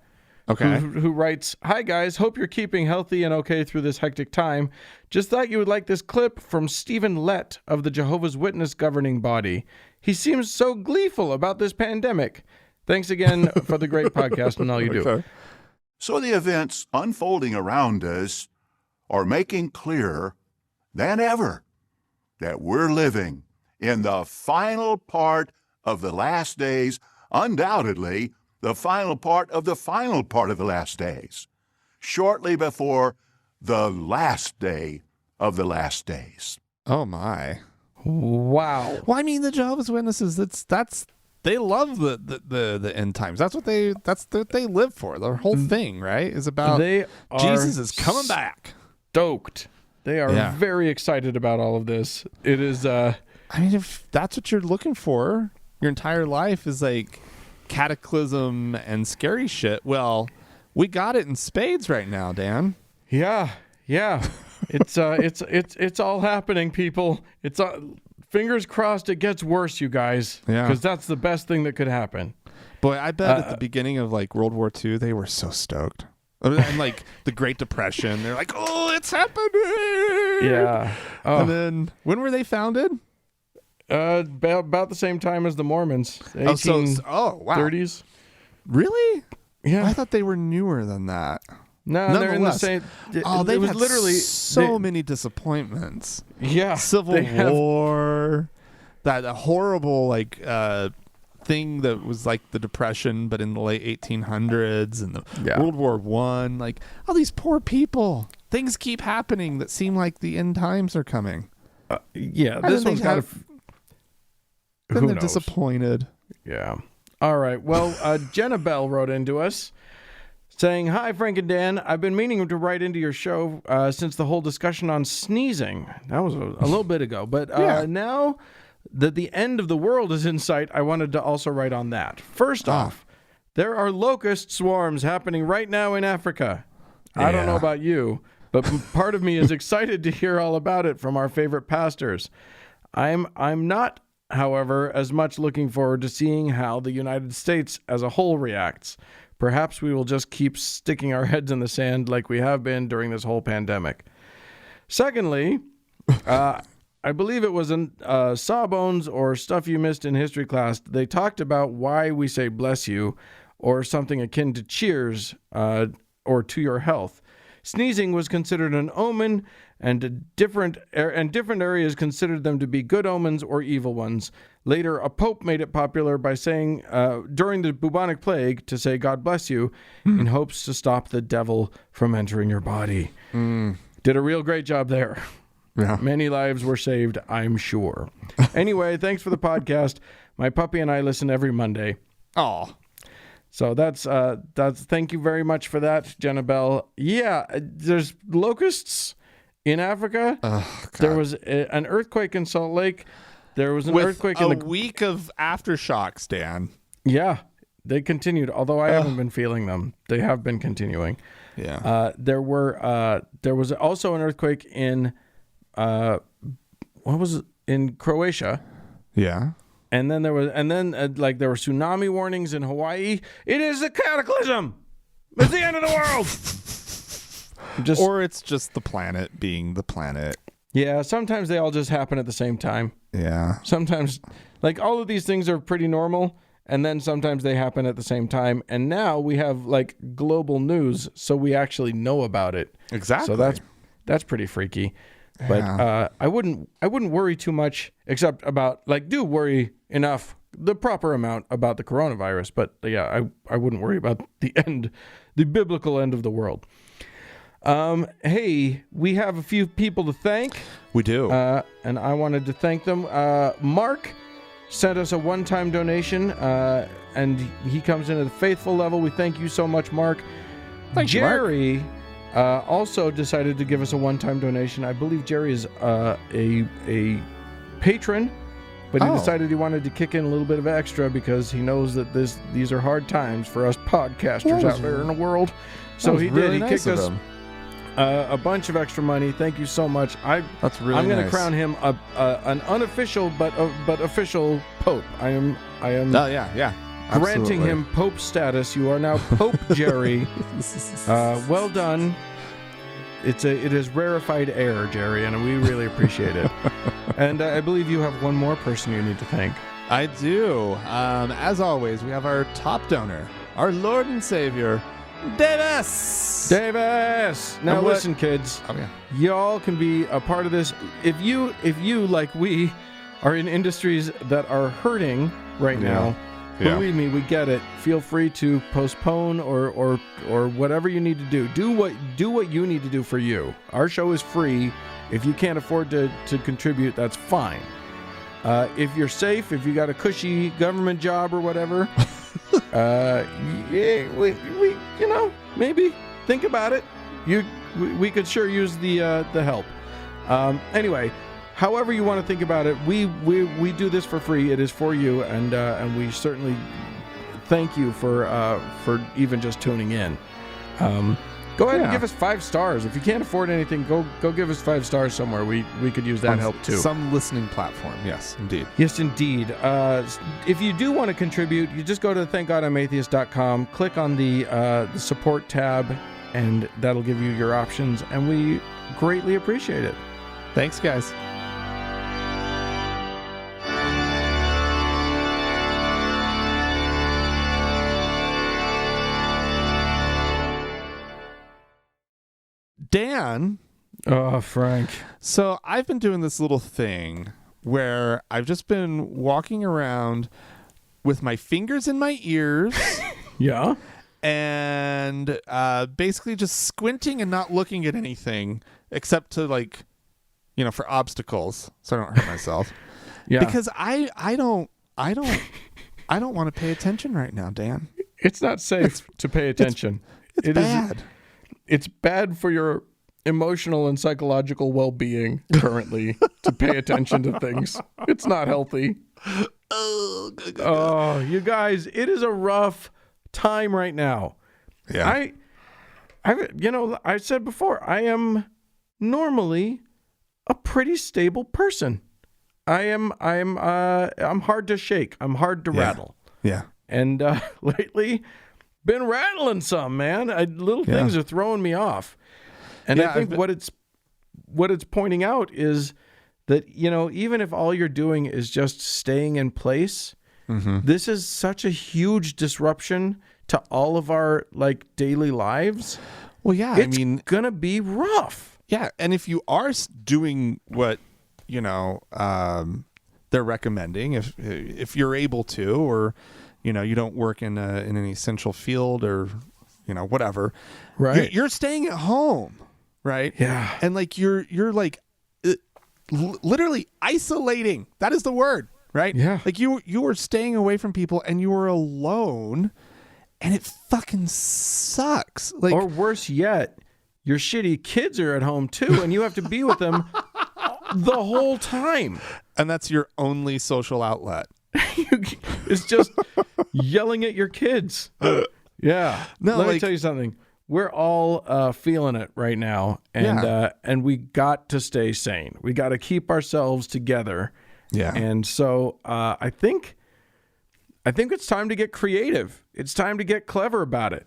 Okay. Who writes, "Hi guys, hope you're keeping healthy and okay through this hectic time. Just thought you would like this clip from Stephen Lett of the Jehovah's Witness governing body. He seems so gleeful about this pandemic. Thanks again for the great podcast and all you do." So the events unfolding around us are making clearer than ever that we're living in the final part of the last days, undoubtedly the final part of the final part of the last days, shortly before the last day of the last days. Oh my! Wow. Well, I mean, the Jehovah's Witnesses. They love the end times. That's what they live for. Their whole thing, right, is about Jesus is coming back. Stoked. They are very excited about all of this. It is. I mean, if that's what you're looking for, your entire life is like cataclysm and scary shit. Well, we got it in spades right now, Dan. Yeah. It's all happening, people. It's fingers crossed it gets worse, you guys. Yeah, because that's the best thing that could happen. Boy, I bet at the beginning of like World War II, they were so stoked. And like the Great Depression, they're like, "Oh, it's happening!" Yeah. And then when were they founded? About the same time as the Mormons. 30s. Really? Yeah. I thought they were newer than that. No, they're in the same. They've had literally so many disappointments. Yeah, Civil War, that horrible thing that was like the Depression, but in the late 1800s, and the World War I. Like all these poor people. Things keep happening that seem like the end times are coming. This one's got Then they're disappointed. Yeah. All right. Well, Jenna Bell wrote into us saying, "Hi, Frank and Dan. I've been meaning to write into your show since the whole discussion on sneezing. That was a little bit ago. But now that the end of the world is in sight, I wanted to also write on that. First off, there are locust swarms happening right now in Africa. I don't know about you, but part of me is excited to hear all about it from our favorite pastors. I'm not, however, as much looking forward to seeing how the United States as a whole reacts. Perhaps we will just keep sticking our heads in the sand like we have been during this whole pandemic. Secondly, I believe it was in Sawbones or Stuff You Missed in History class. They talked about why we say bless you or something akin to cheers or to your health. Sneezing was considered an omen, and different areas considered them to be good omens or evil ones. Later, a pope made it popular by saying, during the bubonic plague, to say God bless you in hopes to stop the devil from entering your body. Did a real great job there. Yeah. Many lives were saved, I'm sure. Anyway, thanks for the podcast. My puppy and I listen every Monday. Oh, So that's thank you very much for that, Jenna Bell. Yeah, there's locusts in Africa. oh God. There was an earthquake in Salt Lake. There was an With earthquake a in the week of aftershocks, Dan. Yeah, they continued, although I haven't been feeling them. They have been continuing. Yeah. There was also an earthquake in in Croatia. Yeah. And then there were tsunami warnings in Hawaii. It is a cataclysm. It's the end of the world. Or it's just the planet being the planet. Yeah, sometimes they all just happen at the same time. Yeah. Sometimes, like, all of these things are pretty normal, and then sometimes they happen at the same time. And now we have, like, global news, so we actually know about it. Exactly. So that's pretty freaky. But Yeah. I wouldn't worry too much, except about, like, do worry enough, the proper amount about the coronavirus. But yeah, I wouldn't worry about the biblical end of the world. Hey, we have a few people to thank. We do. And I wanted to thank them. Mark sent us a one-time donation, and he comes in at the faithful level. We thank you so much, Mark. Thank you, Mark. Jerry also decided to give us a one-time donation. I believe Jerry is a patron, but he decided he wanted to kick in a little bit of extra because he knows that these are hard times for us podcasters out there in the world. So he really did. He nice kicked of us him. a bunch of extra money. Thank you so much. That's really I'm going to nice. crown him an unofficial but official pope. I am Oh, yeah. granting Absolutely. him pope status. You are now Pope Jerry. Well done. It is rarefied air, Jerry, and we really appreciate it. And I believe you have one more person you need to thank. I do. As always, we have our top donor, our Lord and Savior, Davis. Davis! Now And what- listen, kids. Oh, yeah. Y'all can be a part of this. If you, like we, are in industries that are hurting right now, Yeah. believe me, we get it. Feel free to postpone or whatever you need to do. Do what you need to do for you. Our show is free. If you can't afford to contribute, that's fine. If you're safe, if you got a cushy government job or whatever, yeah, we maybe think about it. We could sure use the help. Anyway, however you want to think about it, we do this for free. It is for you, and we certainly thank you for even just tuning in. Go ahead and give us 5 stars. If you can't afford anything, go give us 5 stars somewhere. We could use that help too. Some listening platform. Yes, indeed. Yes, indeed. If you do want to contribute, you just go to thankgodimatheist.com, click on the support tab, and that'll give you your options, and we greatly appreciate it. Thanks, guys. Dan, Oh, Frank. so I've been doing this little thing where I've just been walking around with my fingers in my ears Yeah? and basically just squinting and not looking at anything except to, like, for obstacles so I don't hurt myself. Yeah. Because I don't want to pay attention right now, Dan. It's not safe to pay attention. It's It is- bad. It's bad for your emotional and psychological well-being currently to pay attention to things. It's not healthy. Oh, you guys, it is a rough time right now. Yeah. I said before, I am normally a pretty stable person. I'm hard to shake. I'm hard to rattle. Yeah. And lately, been rattling some, man. Little things are throwing me off. And Yeah, I think what it's pointing out is that, even if all you're doing is just staying in place, this is such a huge disruption to all of our, like, daily lives. Well, yeah. It's gonna be rough. Yeah, and if you are doing what they're recommending, if you're able to, or you don't work in an essential field, or whatever, Right. You're staying at home, right? Yeah. And like you're like literally isolating. That is the word, right? Yeah. Like you were staying away from people and you were alone, and it fucking sucks. Like, or worse yet, your shitty kids are at home too, and you have to be with them the whole time. and that's your only social outlet. It's just yelling at your kids. Yeah. No, Let me like- tell you something. We're all feeling it right now, and we got to stay sane. We got to keep ourselves together. Yeah. And so I think it's time to get creative. It's time to get clever about it.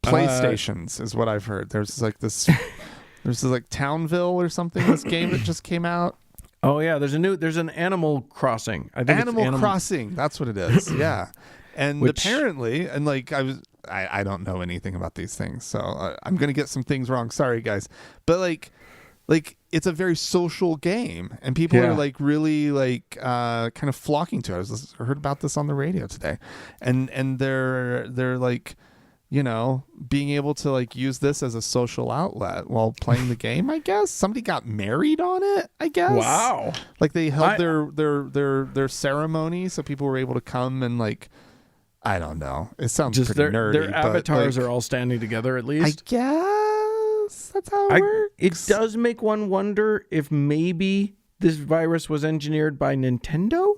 PlayStations is what I've heard. There's this like Townville or something. This game that just came out. Oh yeah, there's an Animal Crossing. I think Animal Crossing. That's what it is. Yeah. And Which- apparently, and like I don't know anything about these things, so I'm gonna get some things wrong. Sorry, guys, but like it's a very social game, and people Yeah. are like really like kind of flocking to it. I heard about this on the radio today, and they're like, you know, being able to like use this as a social outlet while playing the game. I guess somebody got married on it. I guess. Wow. Like they held their ceremony, so people were able to come and like. I don't know. It sounds Just pretty their nerdy. avatars but, like, are all standing together at I least. guess that's how it works. It does make one wonder if maybe this virus was engineered by Nintendo.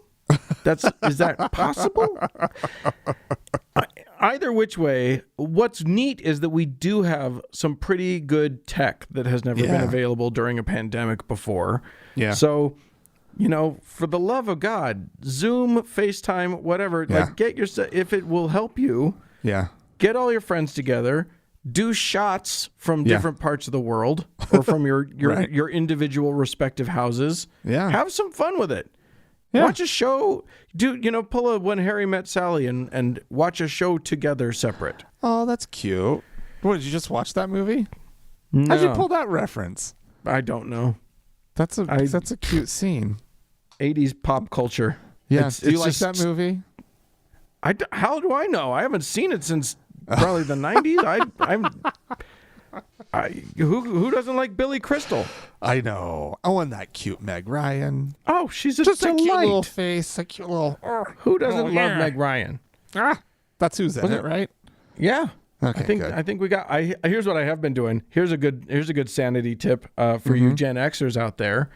Is that possible? Either which way, what's neat is that we do have some pretty good tech that has never been Yeah. available during a pandemic before. Yeah. So, you know, for the love of God, Zoom, FaceTime, whatever, Yeah. like get your, if it will help you, Yeah. get all your friends together, do shots from Yeah. different parts of the world or from your Right. your individual respective houses. Yeah. Have some fun with it. Yeah. Watch a show. Pull a When Harry Met Sally and watch a show together separate. Oh, that's cute. What, did you just watch that movie? No, How'd you pull that reference? I don't know. That's a cute scene. 80s pop culture. Yeah. It's Do you like just- that movie? How do I know? I haven't seen it since probably the 90s. Who doesn't like Billy Crystal? I know. Oh, and that cute Meg Ryan. Oh, she's a Just a cute delight. little face. A cute little. Who doesn't love yeah. Meg Ryan? That's who's in it, right? Yeah. Okay, good. I think we got. Here's what I have been doing. Here's a good sanity tip for you Gen Xers out there.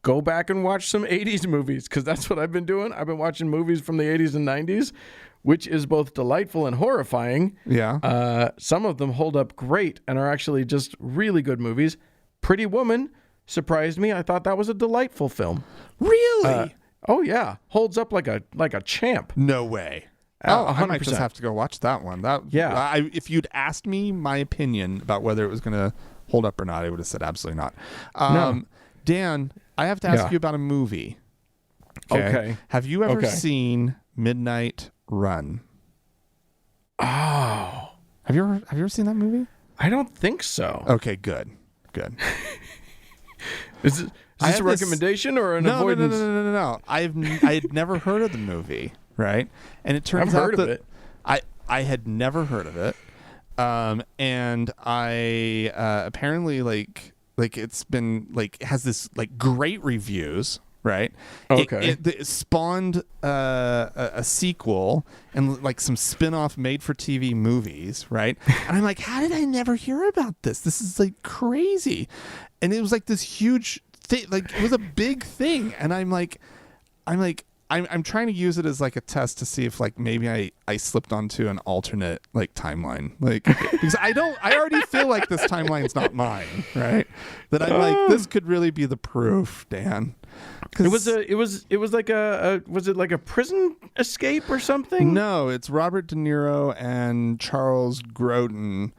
Go back and watch some 80s movies, because that's what I've been doing. I've been watching movies from the 80s and 90s, which is both delightful and horrifying. Yeah. Some of them hold up great and are actually just really good movies. Pretty Woman surprised me. I thought that was a delightful film. Really? Oh yeah, holds up like a champ. No way. Oh, I might 100%. just have to go watch that one. Yeah. If you'd asked me my opinion about whether it was going to hold up or not, I would have said absolutely not. No. Dan, I have to ask Yeah. you about a movie. Okay. Have you ever Okay. seen Midnight Run? Oh, Have you ever seen that movie? I don't think so. Okay, good. Is this I a have this- recommendation or an No. avoidance? No. I had never heard of the movie, right? And it turns I've out heard of that it. I had never heard of it. And I apparently like it's been like has this like great reviews, right? Okay. It spawned a sequel and like some spin-off made-for-TV movies, right? And I'm like, how did I never hear about this? This is like crazy. And it was like this huge thing, like it was a big thing. And I'm trying to use it as like a test to see if like maybe I slipped onto an alternate like timeline, like because I already feel like this timeline's not mine, right? That I'm like, this could really be the proof, Dan. It was like was it like a prison escape or something? No, it's Robert De Niro and Charles Grodin.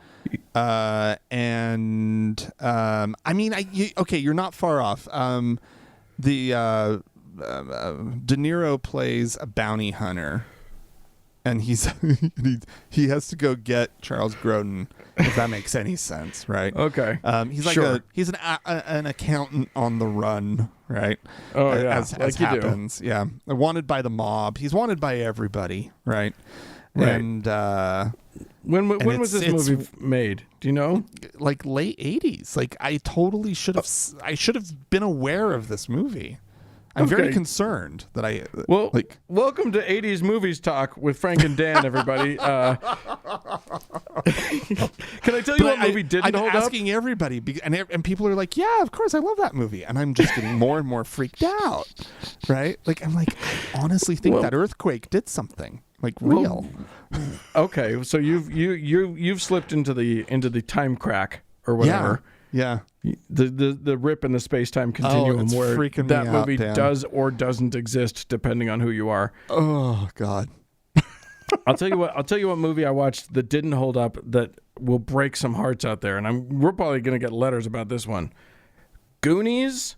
You're not far off. De Niro plays a bounty hunter, and he has to go get Charles Grodin, if that makes any sense, right? Okay. He's like Sure. he's an accountant on the run, right? Oh, yeah, as like you do. happens, yeah. Wanted by the mob. He's wanted by everybody, right? Right. And When was this movie made? Do you know? Like late 80s. Like I totally should have been aware of this movie. I'm very concerned that welcome to 80s movies talk with Frank and Dan, everybody. Can I tell you what movie didn't hold up? I'm asking everybody, and people are like, yeah, of course, I love that movie. And I'm just getting more and more freaked out, right? Like, I'm like, I honestly think that earthquake did something, like real. Okay, so you've slipped into the time crack or whatever. Yeah. The rip in the space-time continuum where that movie does or doesn't exist depending on who you are. Oh God. I'll tell you what movie I watched that didn't hold up that will break some hearts out there, and we're probably going to get letters about this one. Goonies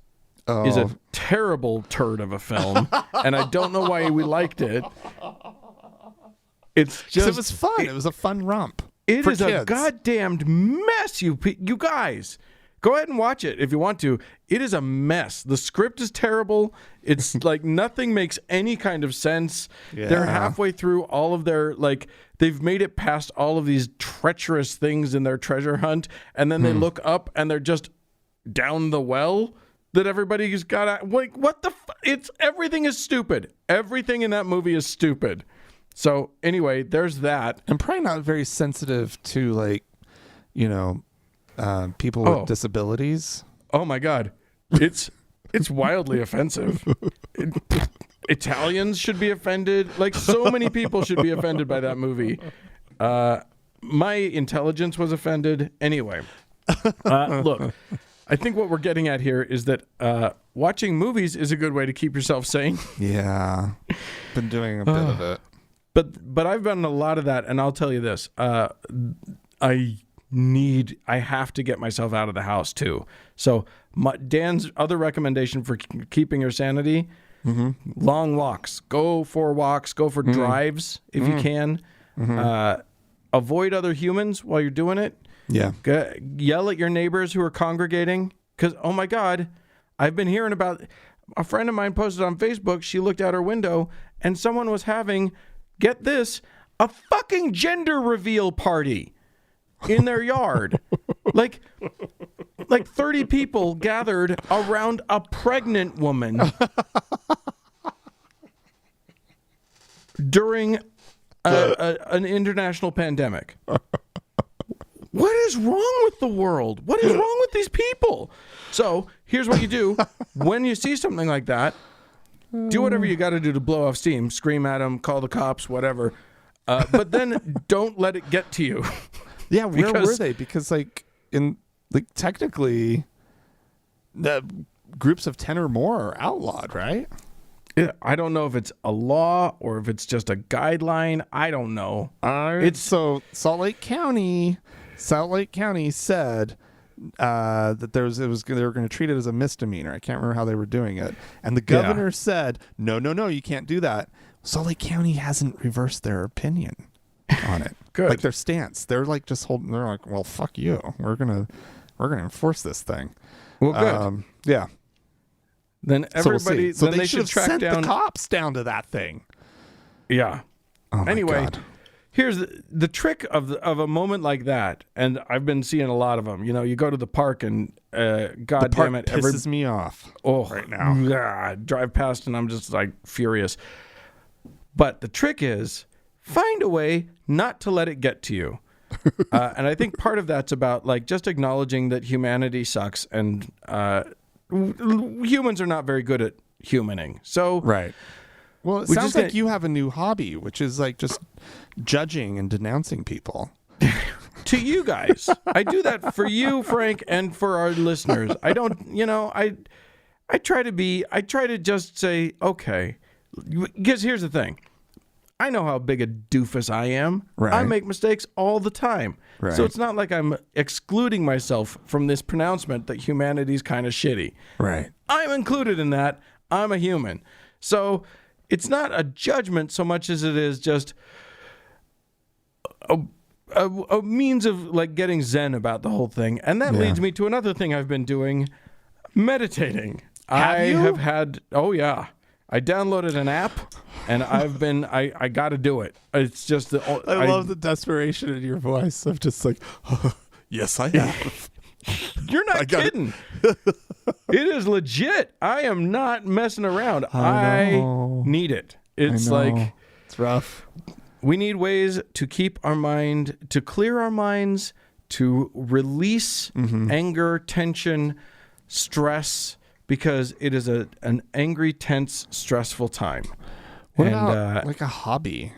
is a terrible turd of a film, and I don't know why we liked it. It's just it was fun. It was a fun romp. It is a goddamned mess, you guys. Go ahead and watch it if you want to. It is a mess. The script is terrible. It's like nothing makes any kind of sense. Yeah. They're halfway through all of their, like, they've made it past all of these treacherous things in their treasure hunt, and then they look up and they're just down the well that everybody's got. Like, what the everything is stupid. Everything in that movie is stupid. So anyway, there's that. I'm probably not very sensitive to, like, people with disabilities. Oh my God, it's wildly offensive. Italians should be offended. Like, so many people should be offended by that movie. My intelligence was offended. Anyway, look, I think what we're getting at here is that watching movies is a good way to keep yourself sane. Yeah, been doing a bit of it. But I've done a lot of that, and I'll tell you this: I have to get myself out of the house too. So Dan's other recommendation for keeping your sanity: long walks. Go for walks. Go for drives if you can. Avoid other humans while you're doing it. Yeah. Yell at your neighbors who are congregating, because oh my God, I've been hearing about. A friend of mine posted on Facebook. She looked out her window and someone was having. Get this, a fucking gender reveal party in their yard. like 30 people gathered around a pregnant woman during an international pandemic. What is wrong with the world? What is wrong with these people? So here's what you do. When you see something like that, do whatever you got to do to blow off steam. Scream at them, call the cops, whatever. But then don't let it get to you. Yeah, where were they? Because technically, the groups of 10 or more are outlawed, right? Yeah, I don't know if it's a law or if it's just a guideline. I don't know. So Salt Lake County said that they were going to treat it as a misdemeanor. I can't remember how they were doing it. And the governor said, no, you can't do that. Salt Lake County hasn't reversed their opinion on it. Good. Like their stance. They're like just holding, they're like, well, fuck you. We're going to enforce this thing. Well, good. Yeah. Then everybody, so then they should have track sent down the cops down to that thing. Yeah. Oh my anyway, God. Here's the trick of a moment like that, and I've been seeing a lot of them. You go to the park and God damn it, pisses me off. Right now. Drive past and I'm just like furious. But the trick is find a way not to let it get to you. And I think part of that's about like just acknowledging that humanity sucks and humans are not very good at humaning. So right. Well, it sounds like you have a new hobby, which is like just judging and denouncing people. To you guys. I do that for you, Frank, and for our listeners. I don't, I try to just say, okay, because here's the thing. I know how big a doofus I am. Right. I make mistakes all the time. Right. So it's not like I'm excluding myself from this pronouncement that humanity's kind of shitty. Right. I'm included in that. I'm a human. So it's not a judgment so much as it is just a means of like getting zen about the whole thing. And that leads me to another thing I've been doing, meditating. Have you? Have had, oh yeah. I downloaded an app, and I got to do it. It's just I love the desperation in your voice. I'm just like, yes, I have. You're not kidding. It is legit. I am not messing around. I need it. It's like it's rough. We need ways to keep our mind, to clear our minds, to release anger, tension, stress, because it is an angry, tense, stressful time. What about like a hobby?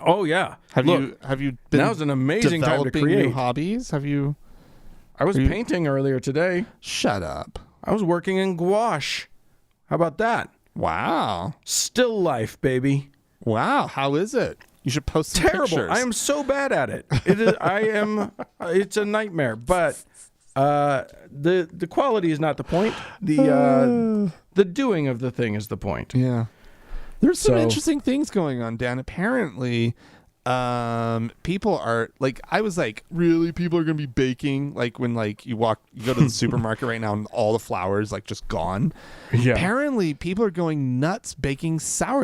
Oh yeah. Have you been now's an amazing time to developing create new hobbies? I was painting earlier today. Shut up. I was working in gouache. How about that? Wow. Still life, baby. Wow. How is it? You should post some Terrible. pictures. I am so bad at it. It is. I am. It's a nightmare. But the quality is not the point. The doing of the thing is the point. Yeah. There's some interesting things going on, Dan. Apparently, people are like, I was like, really? People are going to be baking? Like when like you go to the supermarket right now and all the flour's like just gone. Yeah. Apparently people are going nuts baking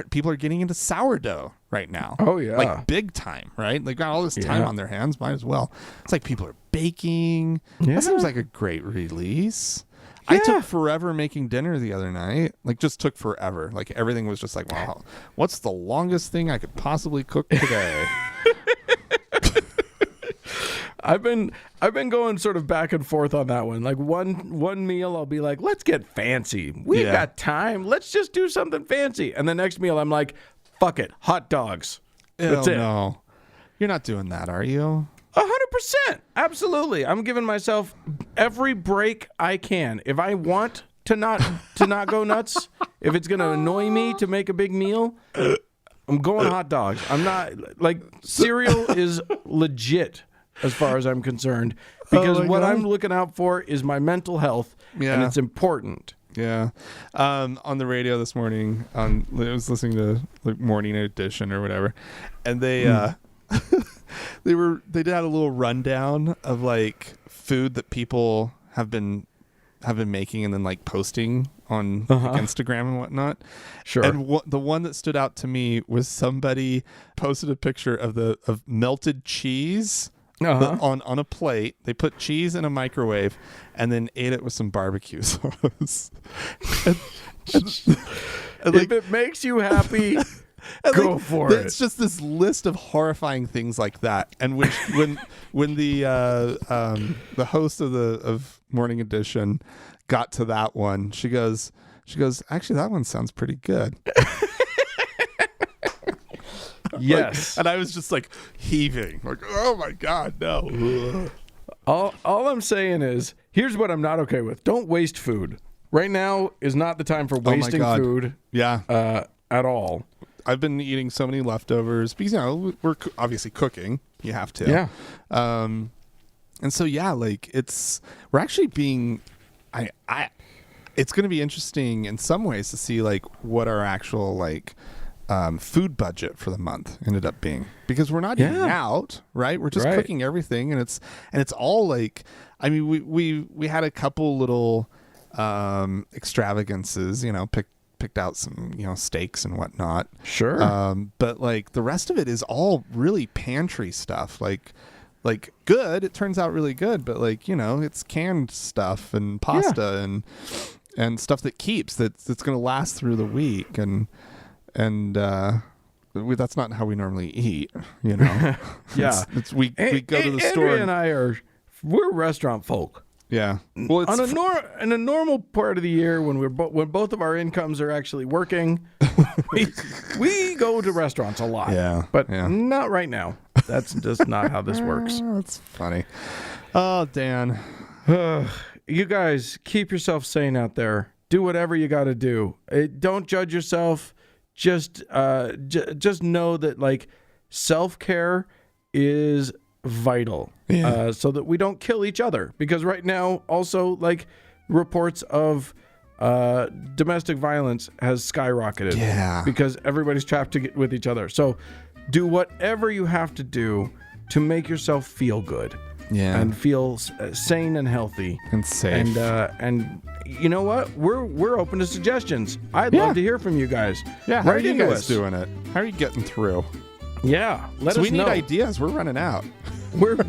people are getting into sourdough right now. Oh yeah. Like big time, right? They got all this time on their hands, might as well. It's like people are baking. Yeah. That seems like a great release. Yeah. I took forever making dinner the other night. Like just took forever. Like everything was just like, wow, what's the longest thing I could possibly cook today? I've been going sort of back and forth on that one. Like one meal I'll be like, let's get fancy. We've got time. Let's just do something fancy. And the next meal I'm like, fuck it, hot dogs. That's it. No. You're not doing that, are you? 100%. Absolutely. I'm giving myself every break I can. If I want to not go nuts, if it's going to annoy me to make a big meal, I'm going hot dogs. I'm not like cereal is legit as far as I'm concerned, because what I'm looking out for is my mental health, and it's important. Yeah. On the radio this morning, I was listening to like Morning Edition or whatever, and they they did a little rundown of like food that people have been making and then like posting on like Instagram and whatnot. Sure. And the one that stood out to me was somebody posted a picture of melted cheese on a plate. They put cheese in a microwave and then ate it with some barbecue sauce. and if it makes you happy, go for it. It's just this list of horrifying things like that. And when the host of Morning Edition got to that one, she goes, actually, that one sounds pretty good. Yes. And I was just like heaving, like, oh my God, no. All I'm saying is, here's what I'm not okay with. Don't waste food. Right now is not the time for wasting food. Yeah. At all. I've been eating so many leftovers because, we're obviously cooking. You have to. Yeah. And so, like we're actually being, it's going to be interesting in some ways to see like what our actual like food budget for the month ended up being, because we're not eating out, right? We're just cooking everything, and it's all like, I mean, we had a couple little extravagances, picked out some steaks and whatnot. Sure. But like the rest of it is all really pantry stuff, like good. It turns out really good, but like it's canned stuff and pasta and stuff that keeps that's going to last through the week, and that's not how we normally eat, Yeah. We go to the store. Andrea and I we're restaurant folk. Yeah. Well, it's in a normal part of the year when when both of our incomes are actually working, we go to restaurants a lot. Yeah. But not right now. That's just not how this works. That's funny. Oh, Dan. You guys, keep yourself sane out there. Do whatever you got to do. Don't judge yourself. Just know that like self-care is vital, so that we don't kill each other, because right now also like reports of domestic violence has skyrocketed because everybody's trapped with each other. So do whatever you have to do to make yourself feel good. and feel sane and healthy and safe. And you know what? We're open to suggestions. I'd love to hear from you guys. Yeah, how are you into guys us. doing it? How are you getting through? Yeah, let So us we need know. ideas. We're running out.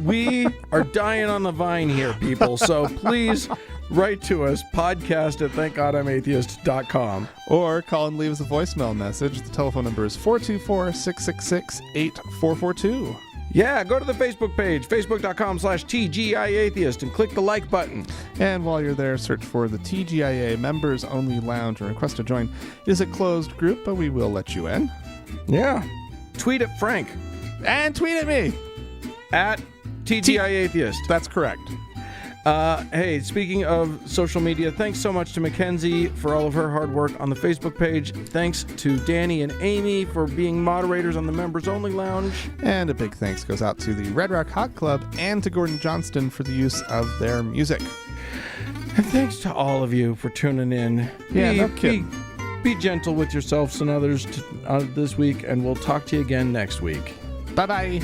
We are dying on the vine here, people. So please write to us, podcast@thankgodimatheist.com. Or call and leave us a voicemail message. The telephone number is 424-666-8442. Yeah, go to the Facebook page, facebook.com/TGIAtheist, and click the like button. And while you're there, search for the TGIA Members Only Lounge and request to join. It is a closed group, but we will let you in. Yeah. Tweet at Frank. And tweet at me. At TGIAtheist. That's correct. Hey, speaking of social media, thanks so much to Mackenzie for all of her hard work on the Facebook page. Thanks to Danny and Amy for being moderators on the Members Only Lounge. And a big thanks goes out to the Red Rock Hot Club and to Gordon Johnston for the use of their music. And thanks to all of you for tuning in. Yeah, no kidding. Be gentle with yourselves and others this week, and we'll talk to you again next week. Bye-bye.